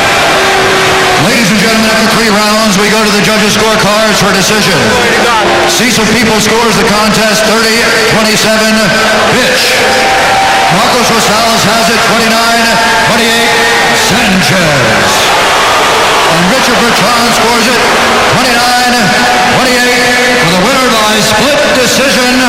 Ladies and gentlemen, after 3 rounds, we go to the judges' scorecards for decision. Cecil People scores the contest 30-27, Fitch. Marcos Rosales has it 29-28, Sanchez. And Richard Bertrand scores it 29-28 for the winner by split decision,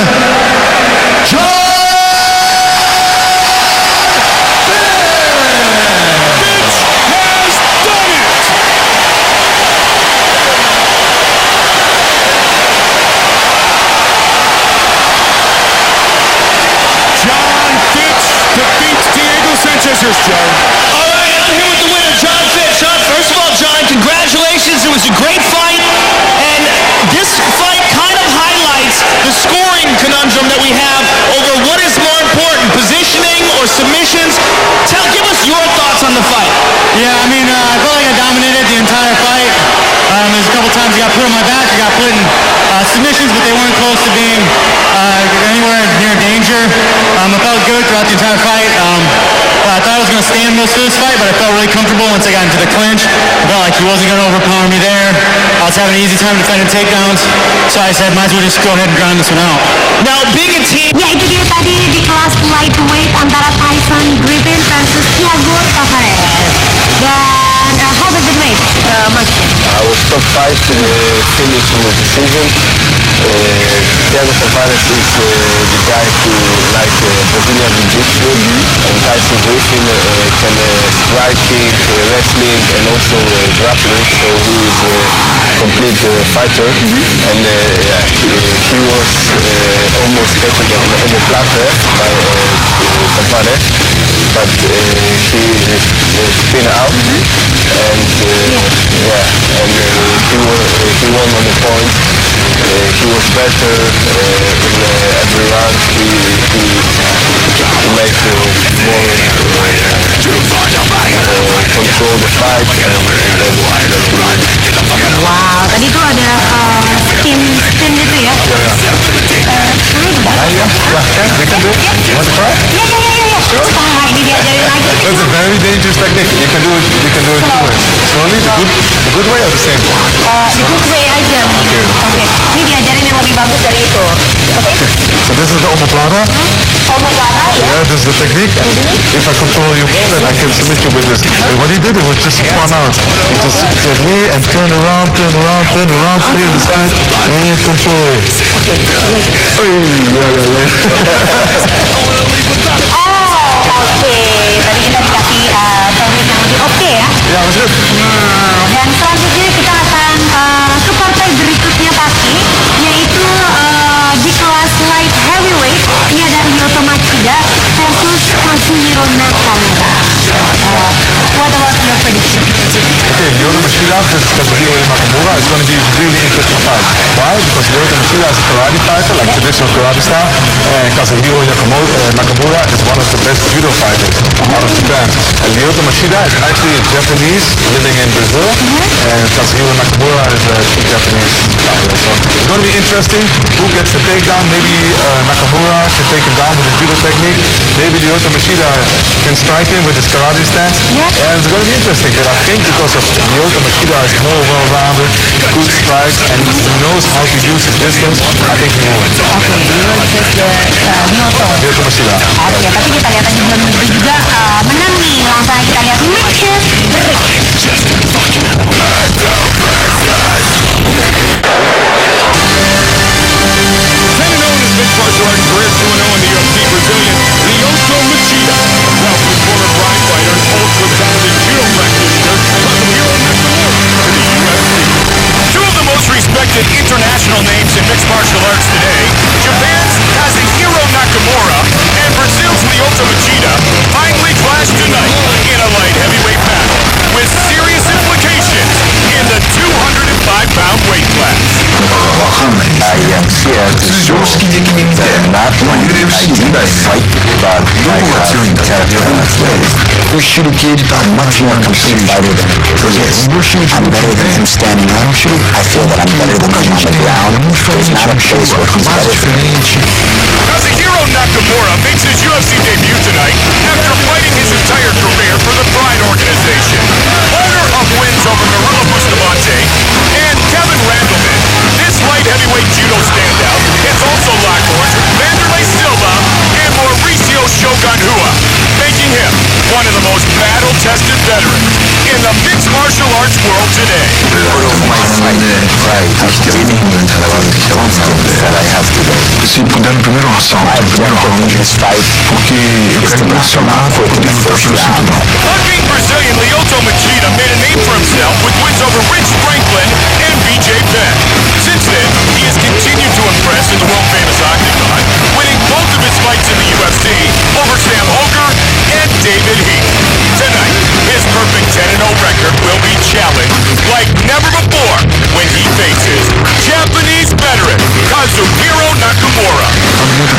John Sanchez, Joe. All right, I'm here with the winner, John Fitch. First of all, John, congratulations. It was a great fight. And this fight kind of highlights the scoring conundrum that we have over what is more important, positioning or submissions. Give us your thoughts on the fight. Yeah, I felt like I dominated the entire fight. There's a couple times I got put on my back, I got put in submissions, but they weren't close to being anywhere near danger. I felt good throughout the entire fight. I thought I was going to stand most of this fight, but I felt really comfortable once I got into the clinch. I felt like he wasn't going to overpower me there. I was having an easy time defending takedowns, so I said, might as well just go ahead and grind this one out. Now, being a team... Ya, itu dia tadi di kelas lightweight antara Tyson Griffin versus Thiago Tavares. Dan how was the weight match? I was top 5 to the finish in the decision. Thiago Tavares is the guy who like Brazilian Jiu-Jitsu, and Tyson Griffin can striking, wrestling, and also grappling. So he is a complete fighter, and he was almost taken on the platter by Tavares, but he spin out, and he won on the point. He was better in every round. He control the fight, and then Wow, tadi tuh ada spin gitu ya? We can do it. You want to try? Wah, ini diajarin lagi. That's a very dangerous technique. You can do it two ways. Slowly, the good way or the same? The good way aja. Oke. Ini diajarin yang lebih bagus dari itu. Oke. So this is the omoplata. Omoplata ya. Yeah, this is the technique. If I control you, then I can submit you with this. And what he did, it was just spun out. He just said me and turn around, stay to the side, and control it. Oke. Tadi kita dikasih teknik yang lebih oke ya. Yeah, was good. Dan selanjutnya kita akan ke partai berikutnya pasti, yaitu di kelas light heavyweight. Ini ada Ryoto Machida versus KAZUHIRO Nakamura. What about your prediction? Okay, Ryoto Machida versus KAZUHIRO Nakamura is going to be a really interesting fight. Why? Because Ryoto Machida is a karate fighter, like traditional karate style, and KAZUHIRO Nakamura is one of the best judo fighters out of Japan. And Ryoto Machida is actually a Japanese living in Brazil, and KAZUHIRO Nakamura is a Japanese fighter. So it's going to be interesting. Who gets the takedown? Maybe Nakamura can take him down with his judo technique. Maybe Ryoto Machida can strike him with his karate stance. And it's going to be interesting. But I think because of Ryoto Machida is more well-rounded, good strikes, and he knows how to use his distance, I think he will win. Ryoto Machida. Oke, tapi kita lihat aja belum tentu juga menang nih. Langsung aja kita lihat match break. Known as mixed martial art career 2-0 in the UFC, Brazilian Ryoto Machida, while his former prize fighter and ultra-talented judo practitioner, KAZUHIRO Nakamura, to the UFC. Two of the most respected international names in mixed martial arts today, Japan's KAZUHIRO Nakamura and Brazil's Ryoto Machida, finally clashed tonight in a light heavyweight battle, with serious implications in the 205-pound weight class. I am here to show that not only I did fight, but I have character as well. I'm much more complete fighter than yes, I'm better than him standing up. I feel that I'm better than him on the ground. There's not a place where he's better than me. KAZUHIRO Nakamura makes his UFC debut tonight after fighting his entire career for the Pride organization. Owner of wins over Gorilla Bustamante and Kevin Randleman, this light heavyweight judo standout has also locked horns with Vanderlei Silva and Mauricio Shogun Rua, making him one of the most battle-tested veterans in the mixed martial arts world today. All of my fight pride is giving me the confidence that I have today. My objective in this fight is to knock him out in the first round. Hulking Brazilian Ryoto Machida made a name for himself with wins over Rich Franklin and BJ Penn. Since then, he has continued to impress in the world-famous octagon, winning both of his fights in the UFC over Sam Hoger and David Heath. Tonight, his perfect 10-0 record will be challenged like never before when he faces Japanese veteran KAZUHIRO Nakamura. Not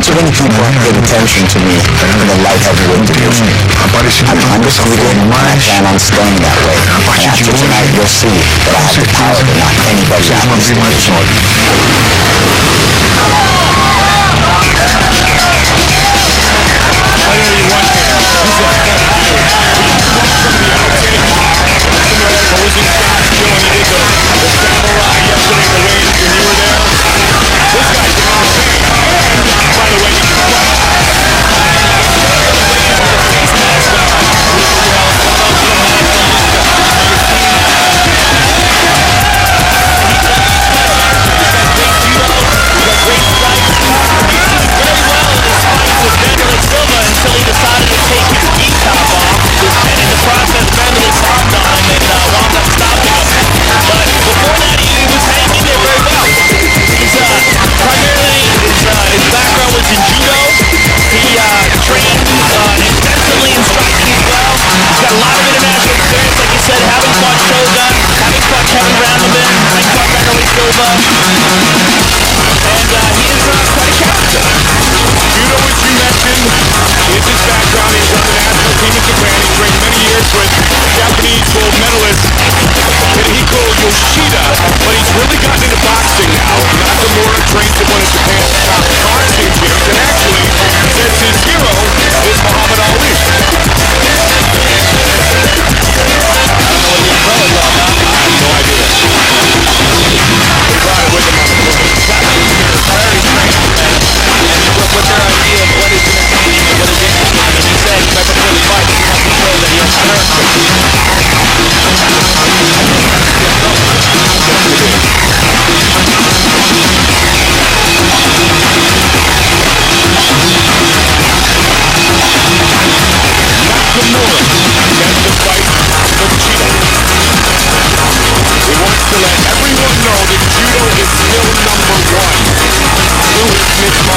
too many people have paid attention to me in the light heavyweight division. I'm undisputed and I plan on staying that way. And after tonight, you'll see that I have the power to knock anybody out in this division. Great strike.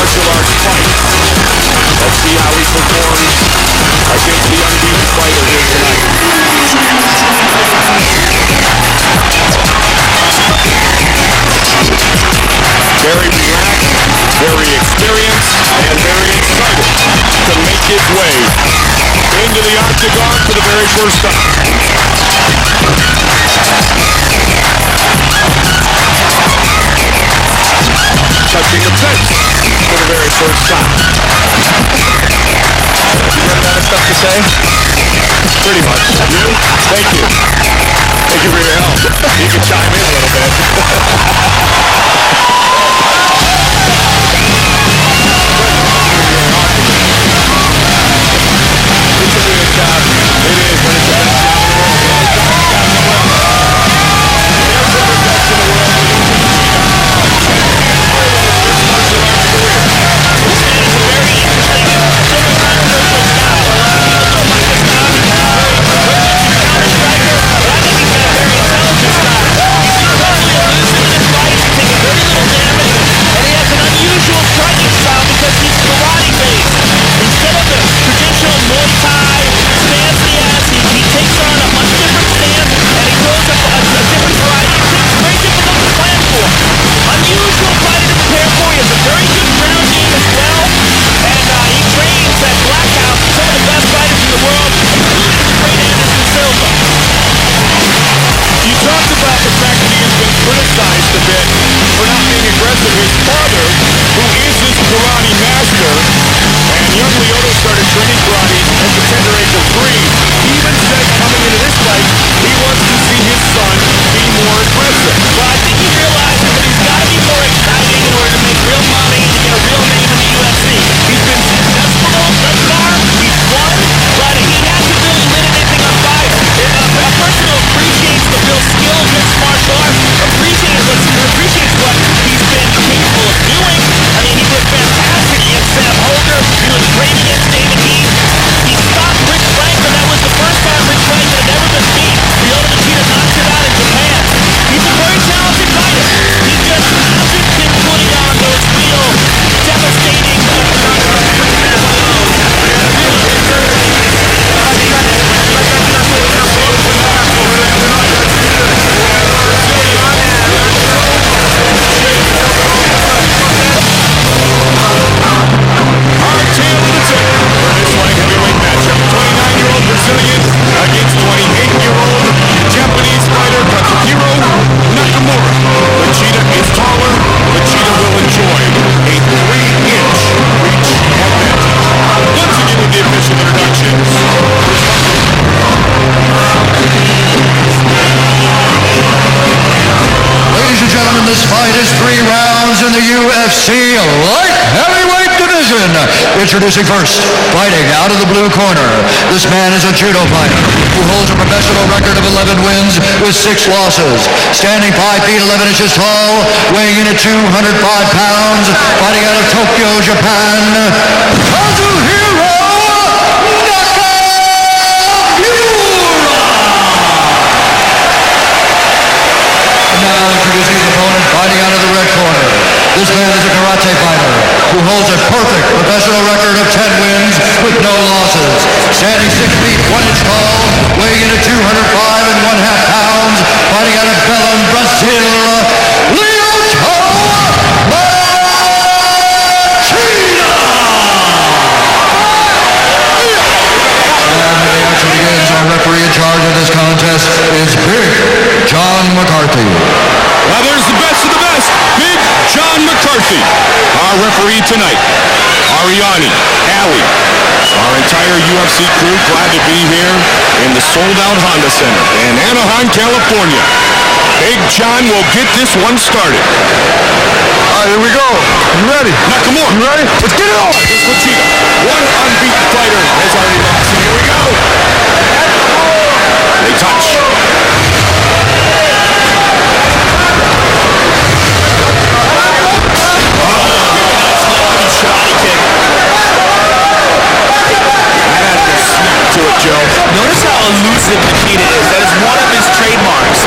martial arts fight. Let's see how he performs against the unbeaten fighter here tonight. Very relaxed, very experienced, and very excited to make his way into the octagon for the very first time. Touching the fence for the very first time. You run out of stuff to say? Pretty much. You? Thank you. Thank you for your help. You can chime in a little bit. It's a weird job. It is, but it's the best job in the world. There's the best in the world. Criticized a bit for not being aggressive. His father, who is his karate master, and young Lyoto started training karate at the tender age of 3. He even said coming into this fight, he wants to see his son be more aggressive. Well, I think he realizes that he's got to be more exciting in order to make real money and get a real name in the UFC. He's been successful thus far. He's won, but he hasn't really lit anything on fire. A person who appreciates the real skill of mixed martial arts appreciates what he's been capable of doing. I mean, he did fantastic against Sam Holder. He was great against David Heath. He stopped Rich Franklin. That was the first time Rich Franklin had ever been beat. Lyoto Machida knocked him out in Japan. He's a very talented fighter. He just hasn't been putting on those real devastating Brazilian against 28-year-old Japanese fighter KAZUHIRO Nakamura. Machida is taller. Machida will enjoy a 3-inch reach advantage. Once again with the official introductions. Ladies and gentlemen, this fight is 3 rounds in the UFC light heavyweight division. Introducing first, fighting out of the blue corner. This man is a judo fighter who holds a professional record of 11 wins with 6 losses. Standing 5 feet 11 inches tall, weighing in at 205 pounds, fighting out of Tokyo, Japan, KAZUHIRO Now introducing his opponent, fighting out of the red corner. This man is a karate fighter who holds a perfect professional record of 10 wins with no losses. Standing 6 feet 1 inch tall, weighing in at 205 pounds, fighting out of Belém, Brazil, Lyoto Machida! And the action begins. Our referee in charge of this contest is Big John McCarthy. Now there's the best of the best, Big John McCarthy. Our referee tonight, Ariani, Allie, our entire UFC crew glad to be here in the sold-out Honda Center in Anaheim, California. Big John will get this one started. All right, here we go. You ready? Nakamura, You ready? let's get it on. This Machida, one unbeaten fighter, has already lost. And here we go. They touch. Notice how elusive Machida is. That is one of his trademarks.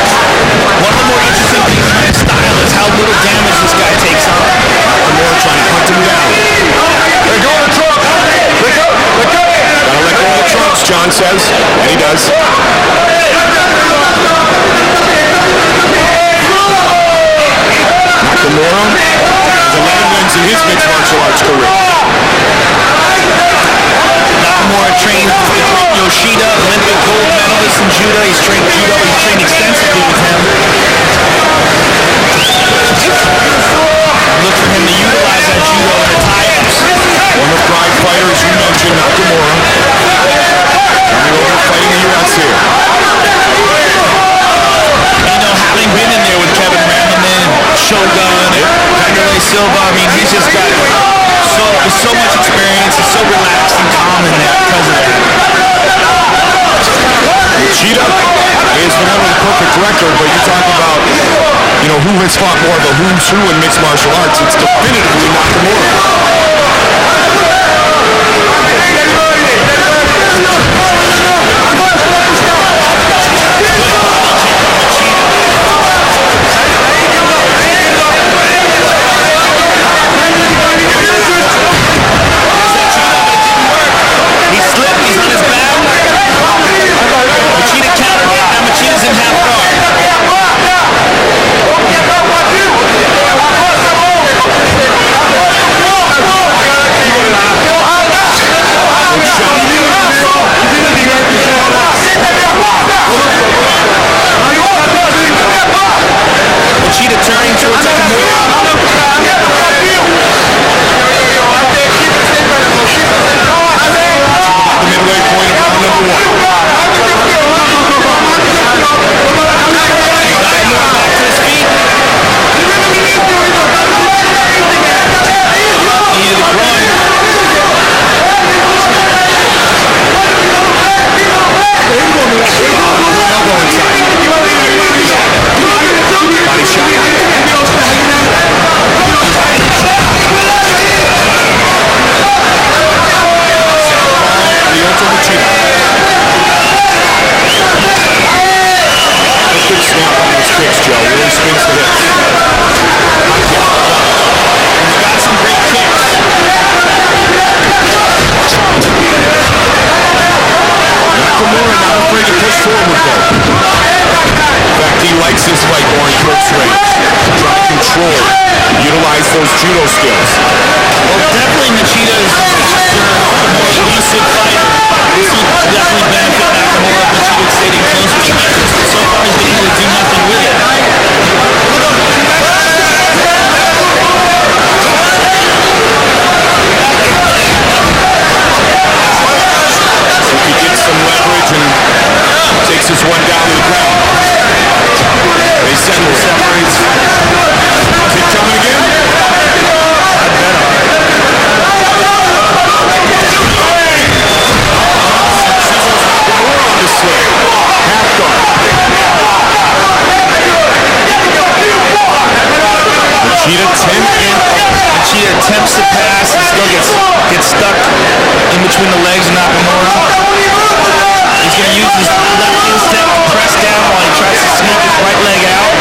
One of the more interesting things in his style is how little damage this guy takes on. Nakamura trying to hunt him down. says, and he does. Nakamura has 11 wins in his mixed martial arts career. Nakamura trained with Yoshida, Olympic gold medalist in judo. He's trained judo. He's trained extensively with him. Look for him to utilize that judo in the tie-ups. Former Pride fighter, as you mentioned, Nakamura. Coming over fighting the U.S. here. You know, having been in there with Kevin Randleman, Shogun, Vanderlei Silva, I mean, he's just got so much experience. He's so relaxed and calm in there because of that. Cheetah is not only the perfect record, but you talk about, who has fought more of a who's who in mixed martial arts. It's definitively Nakamura. Those judo skills. Well, definitely Machida is a more elusive fighter. This would definitely benefit Nakamura if Machida stayed in close with him. So far, he's been able to do nothing with it. So he gets some leverage and takes this one down to the ground. They send the separates. Keep coming again. Machida attempts to pass and still gets stuck in between the legs of Nakamura. He's going to use his left heel step to press down while he tries to sneak his right leg out.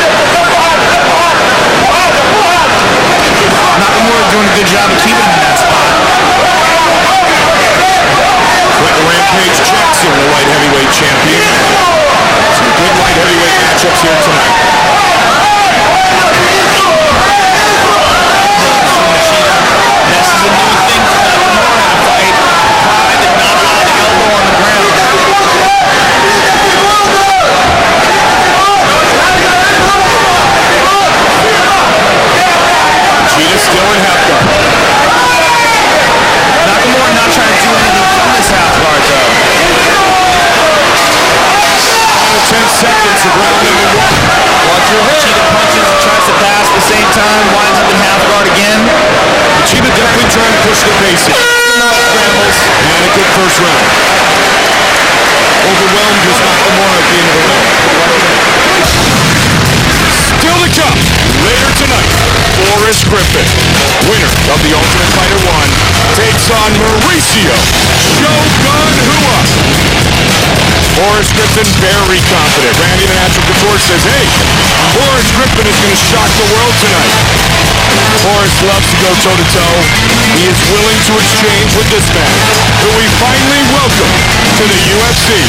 Nakamura doing a good job of keeping him in that spot. Rampage Jackson, the light heavyweight champion. Some good light heavyweight matchups here tonight. This is a new thing for Nakamura in a fight. Pride and not allowed the elbow on the ground. Cheetah still in half guard. Nakamura not trying to do anything from this half guard though. 10 seconds of round number one. Watch your head. Cheetah punches and tries to pass at the same time, winds up in half guard again. Cheetah definitely trying to push the pace here. Scrambles, and a good first round. Overwhelmed was Nakamura at the end of the round. Still to come later tonight, Forrest Griffin, winner of the Ultimate Fighter 1, takes on Mauricio Shogun Hua. Boris Griffin very confident. Randy the Natural Couture says, hey, Boris Griffin is going to shock the world tonight. Boris loves to go toe-to-toe. He is willing to exchange with this man, who we finally welcome to the UFC,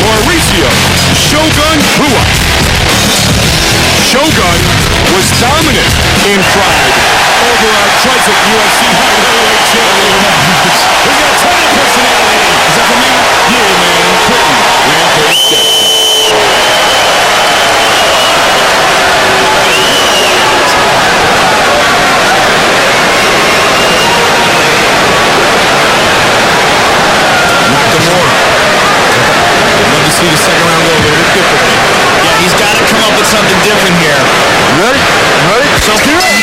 Mauricio Shogun Rua. Shogun was dominant in Pride over our present UFC heavyweight champion. He's got a ton of personality. Is that for me? Yeah, man. Quentin Rampage Jackson. Nakamura. Love to see the second round go a little bit differently. Yeah, he's got to come up with something different here. Ready? So come on,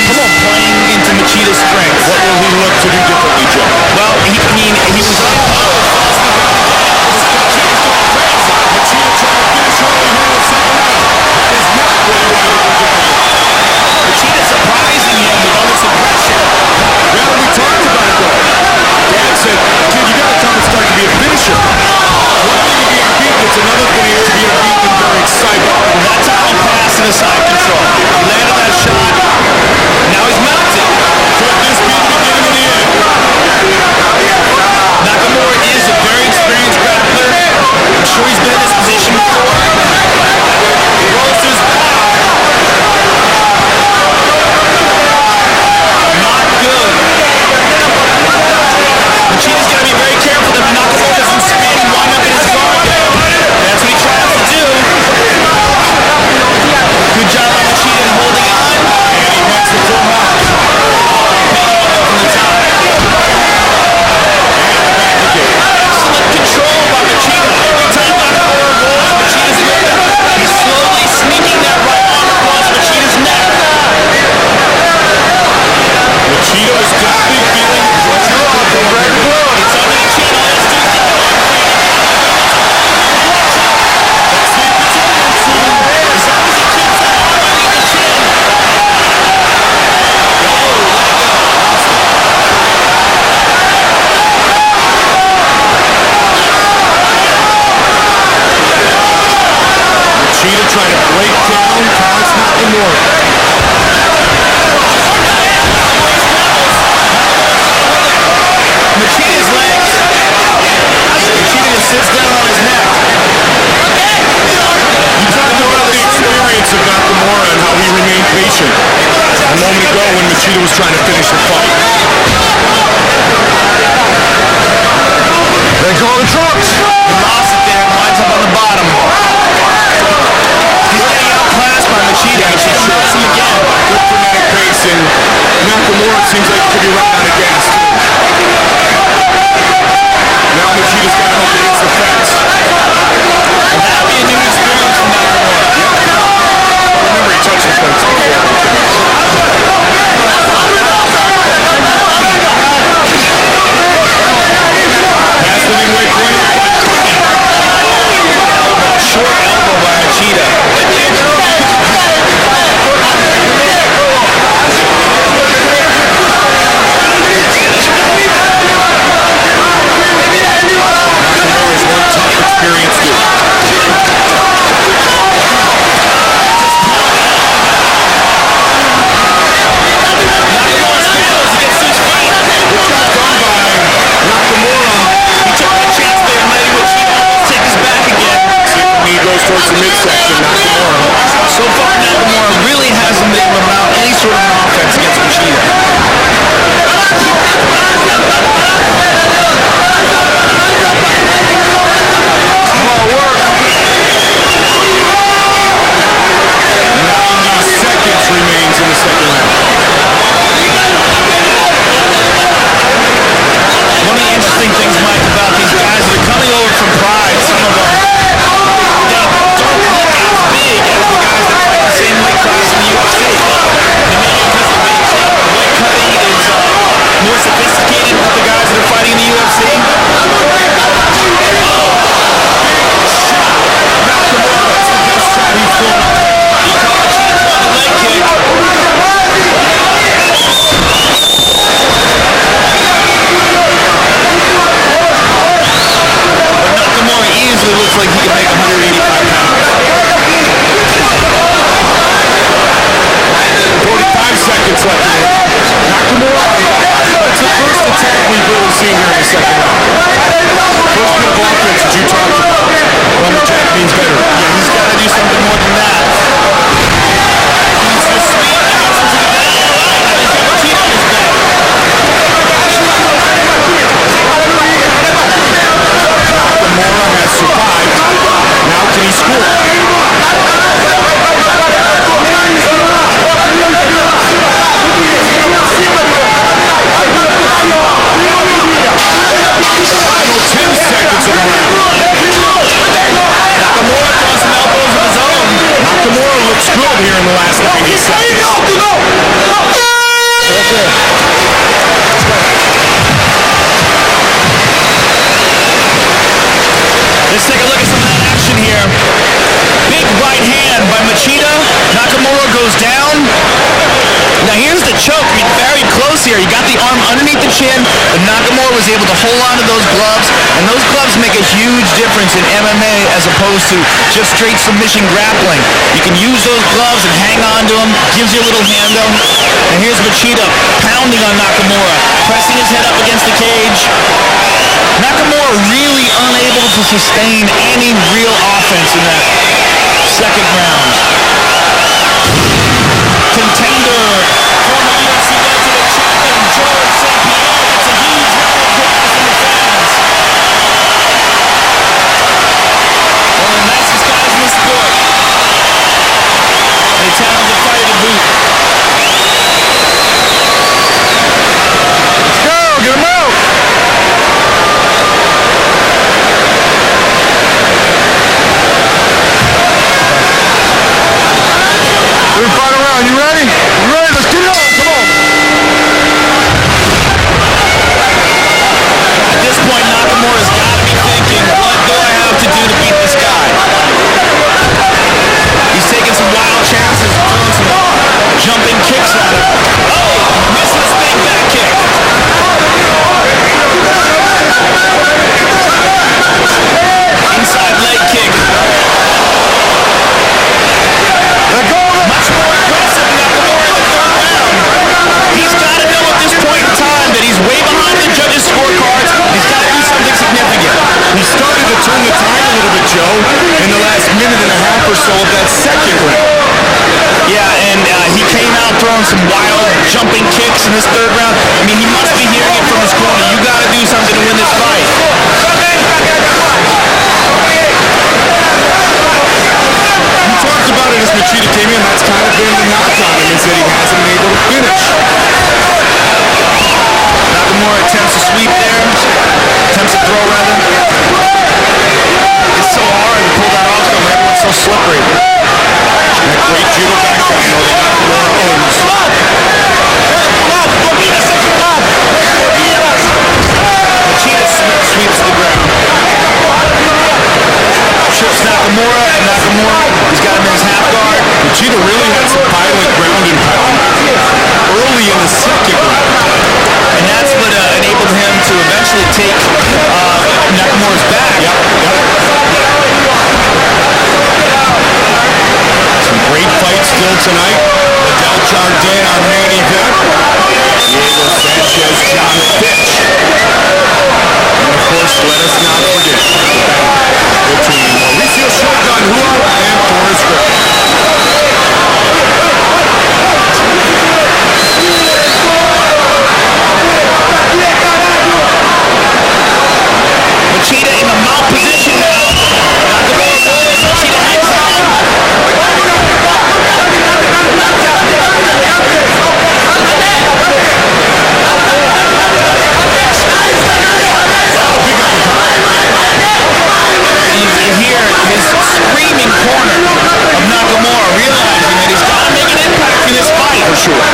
playing into Machida's strengths. What will second round. First bit of offense that you talked about from the Japanese veteran. Yeah, he's got to do something more than that. He's the sweep. He gets into the back. Now he's got Machida on his back. Nakamura has survived. Now can he score? Final 10 seconds of the round. Nakamura throws some elbows of his own. Nakamura looks good here in the last 90 seconds. Let's take a look at some of that action here. Big right hand by Machida. Nakamura goes down. Now here's the choke. I mean, very close here. He got the arm underneath the chin, but Nakamura was able to hold on to those gloves, and those gloves make a huge difference in MMA as opposed to just straight submission grappling. You can use those gloves and hang on to them. Gives you a little handle. And here's Machida pounding on Nakamura, pressing his head up against the cage. Nakamura really unable to sustain any real offense in that second round. Contender, former UFC welterweight champion George St. Pierre gets a huge round of applause from the fans. One of the nicest guys in the sport. And a talented fighter to boot. Let's go, get him out. Third final round, you ready? You ready? Let's get it on, come on. At this point, Nakamura's got to be thinking, what do I have to do to beat this guy? He's taking some wild chances, throwing some jumping kicks at him. Oh, missing his big back kick. Inside leg kick. Much more aggressive Nakamura in the third round. He's got to know at this point in time that he's way behind the judges' scorecards. He's got to do something significant. He started to turn the tide a little bit, Joe, in the last minute and a half or so of that second round. Yeah, and he came out throwing some wild jumping kicks in this third round. I mean, he must be hearing it from his corner. You got to do something to win this fight. You talked about it as Machida came in. That's kind of been the knock on him, is that he hasn't been able to finish. Nakamura attempts to sweep there. Attempts to throw, rather. It's so hard to pull that off, though. Everyone's so slippery. That great judo background, though, that Nakamura owns. Machida sweeps the ground. Trips Nakamura, and Nakamura, he's got him in his half guard. Machida really had some violent ground and pound early in the second round. And that's what enabled him to eventually take Nakamura's back. Yep. Some great fights still tonight. Liddell Jardine, our main event. Diego Sanchez, John Fitch. And of course, let us not forget between Mauricio Shogun Hua and Forrest Griffin. Machida in the mount position now. Nakamura rolls. Machida hangs on. You hear his screaming corner of Nakamura realizing that he's got to make an impact in this fight. For sure.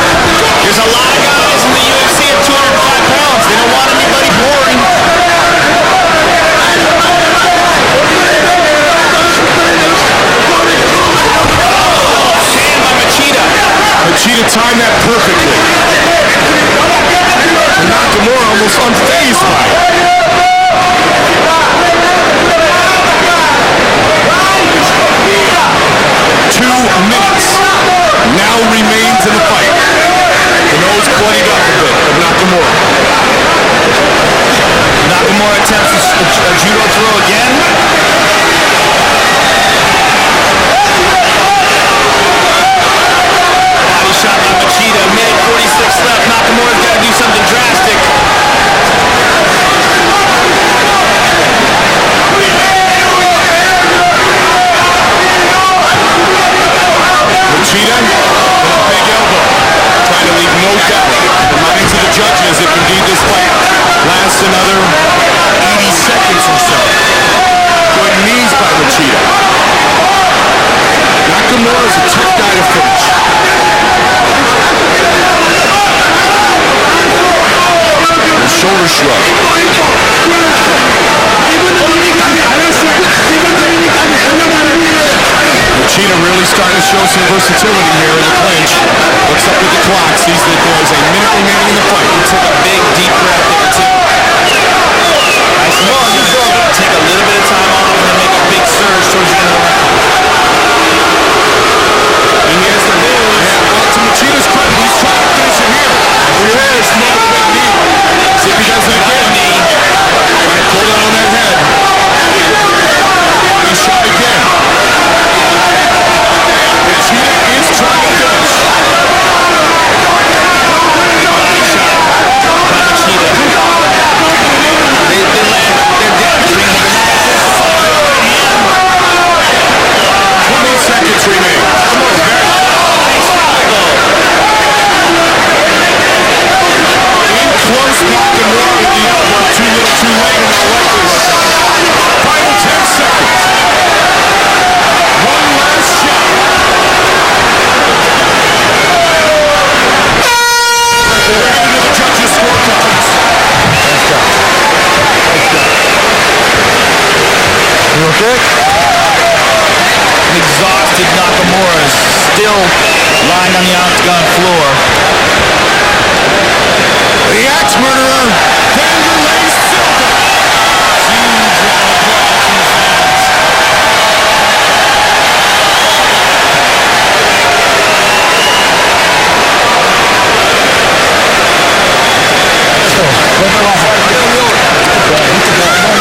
There's a lot of guys in the UFC at 205 pounds. They don't want anybody boring. Machida timed that perfectly. And Nakamura almost unfazed by it. 2 minutes now remains in the fight. The nose bloodied up a bit of Nakamura. shrug. Machida really starting to show some versatility here in the clinch. Looks up at the clock, sees that there's a minute remaining in the fight. He took a big, deep breath there, too. Nice one. Take a little bit of time off and then make a big surge towards the end of the round. And here's the news. Yeah, well, to Machida's credit, he's trying to finish it here. Here it is, another big knee. See if he does it again. Trying to pull down on that head. He shot again. Machida is trying to finish. Machida. They land. They're damaging. 20 seconds remain. In close Nakamura with the elbow. Too little, too late, and that likely was. Final 10 seconds. One last shot. We're into the judges' scorecards. You okay? An exhausted Nakamura is still lying on the octagon floor. The axe murderer, Vanderlei Silva. Huge round of applause from the fans.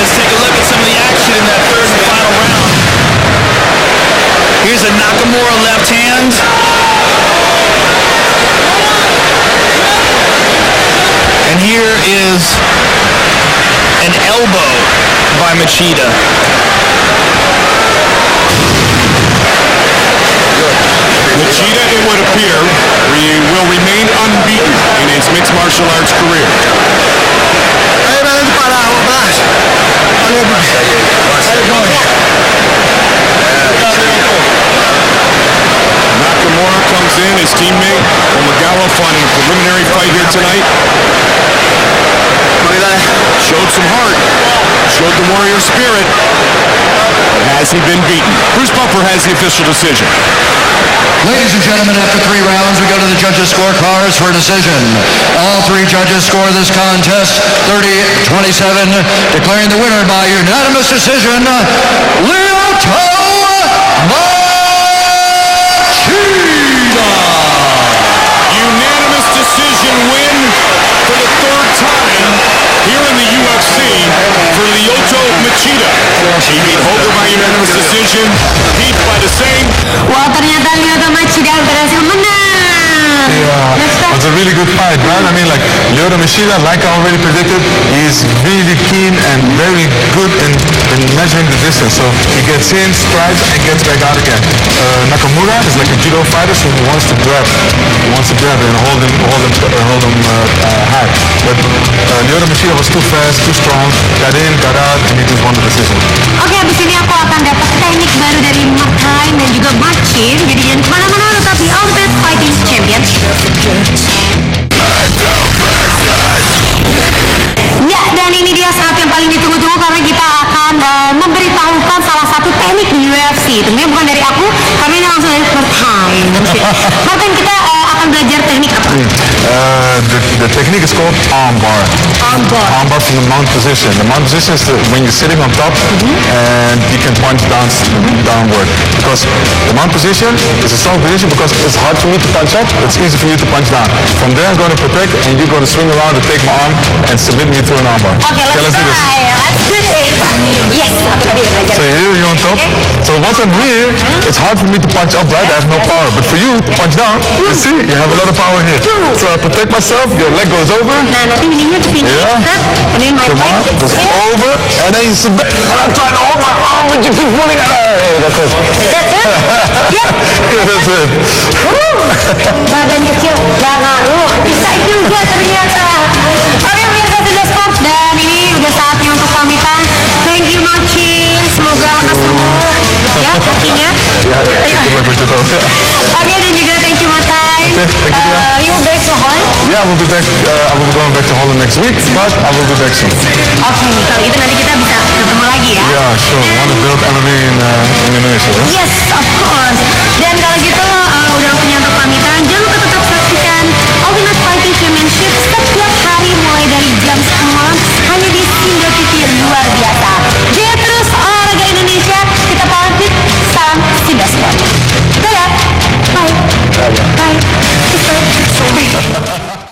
Let's take a look at some of the action in that third and final round. Here's a Nakamura left hand. And here is an elbow by Machida. Machida, it would appear, will remain unbeaten in his mixed martial arts career. Nakamura comes in, his teammate Omagawa finding a preliminary fight here tonight. Showed some heart, showed the warrior spirit, but hasn't been beaten. Bruce Buffer has the official decision. Ladies and gentlemen, after 3 rounds, we go to the judges' scorecards for a decision. All 3 judges score this contest 30-27, declaring the winner by unanimous decision, Lyoto Machida. Unanimous decision win for the 3rd time here in the UFC for Lyoto Machida. He beat Hoger by unanimous decision, Heath by the same. Wah, ternyata Lyoto Machida berhasil menang. Yeah, it was a really good fight, man. I mean, like, Lyoto Machida, like I already predicted, he's really keen and very good in measuring the distance. So he gets in, strides, and gets back out again. Nakamura is like a judo fighter, so he wants to grab. He wants to grab and hold him high. But Lyoto Machida was too fast, too strong, got in, got out, and he just won the decision. Oke, abis ini aku akan dapat teknik baru dari Martin dan juga Marcin. Jadi jangan kemana-mana, tetap di Ultimate Fighting Championship. Ya, dan ini dia saat yang paling ditunggu-tunggu karena kita akan memberitahukan salah satu teknik di UFC. Tentunya bukan dari aku, karena ini langsung dari Martin. Martin, kita akan belajar teknik apa? The technique is called armbar. Armbar from the mount position. The mount position is when you're sitting on top and you can punch downward. Because the mount position is a strong position because it's hard for me to punch up. It's easy for you to punch down. From there I'm going to protect and you're going to swing around and take my arm and submit me through an armbar. Okay, let's do this. Let's do this. Yes, aku tadi udah belajar. So here you're on top. So once I'm here, it's hard for me to punch up, right? I have no power. But for you to punch down, you see, you have a lot of power here. So I protect myself, your leg goes over. Nah, nanti ininya ke sini. Yeah. And then my Come on, leg goes over, and then you sit back. I'm trying to hold my arm, but you keep pulling it out. Hey, that's it. That's it? Yeah. That's it. Badan kecil, gak ngaruh. Bisa juga ternyata. Oke, pemirsa sudah stop. Dan ini udah saatnya untuk pamitan. Thank you, Macin. Semoga lekas sembuh. Ya, kakinya. Oke, dan juga thank you, Matai. Thank you. You guys so hot. I will be back. I will be going back to Holland next week, but I will be back soon. Oke, kalau itu nanti kita bisa ketemu lagi ya. Yeah, sure. Want to build MMA in Indonesia? Right? Yes, of course. Dan kalau gitu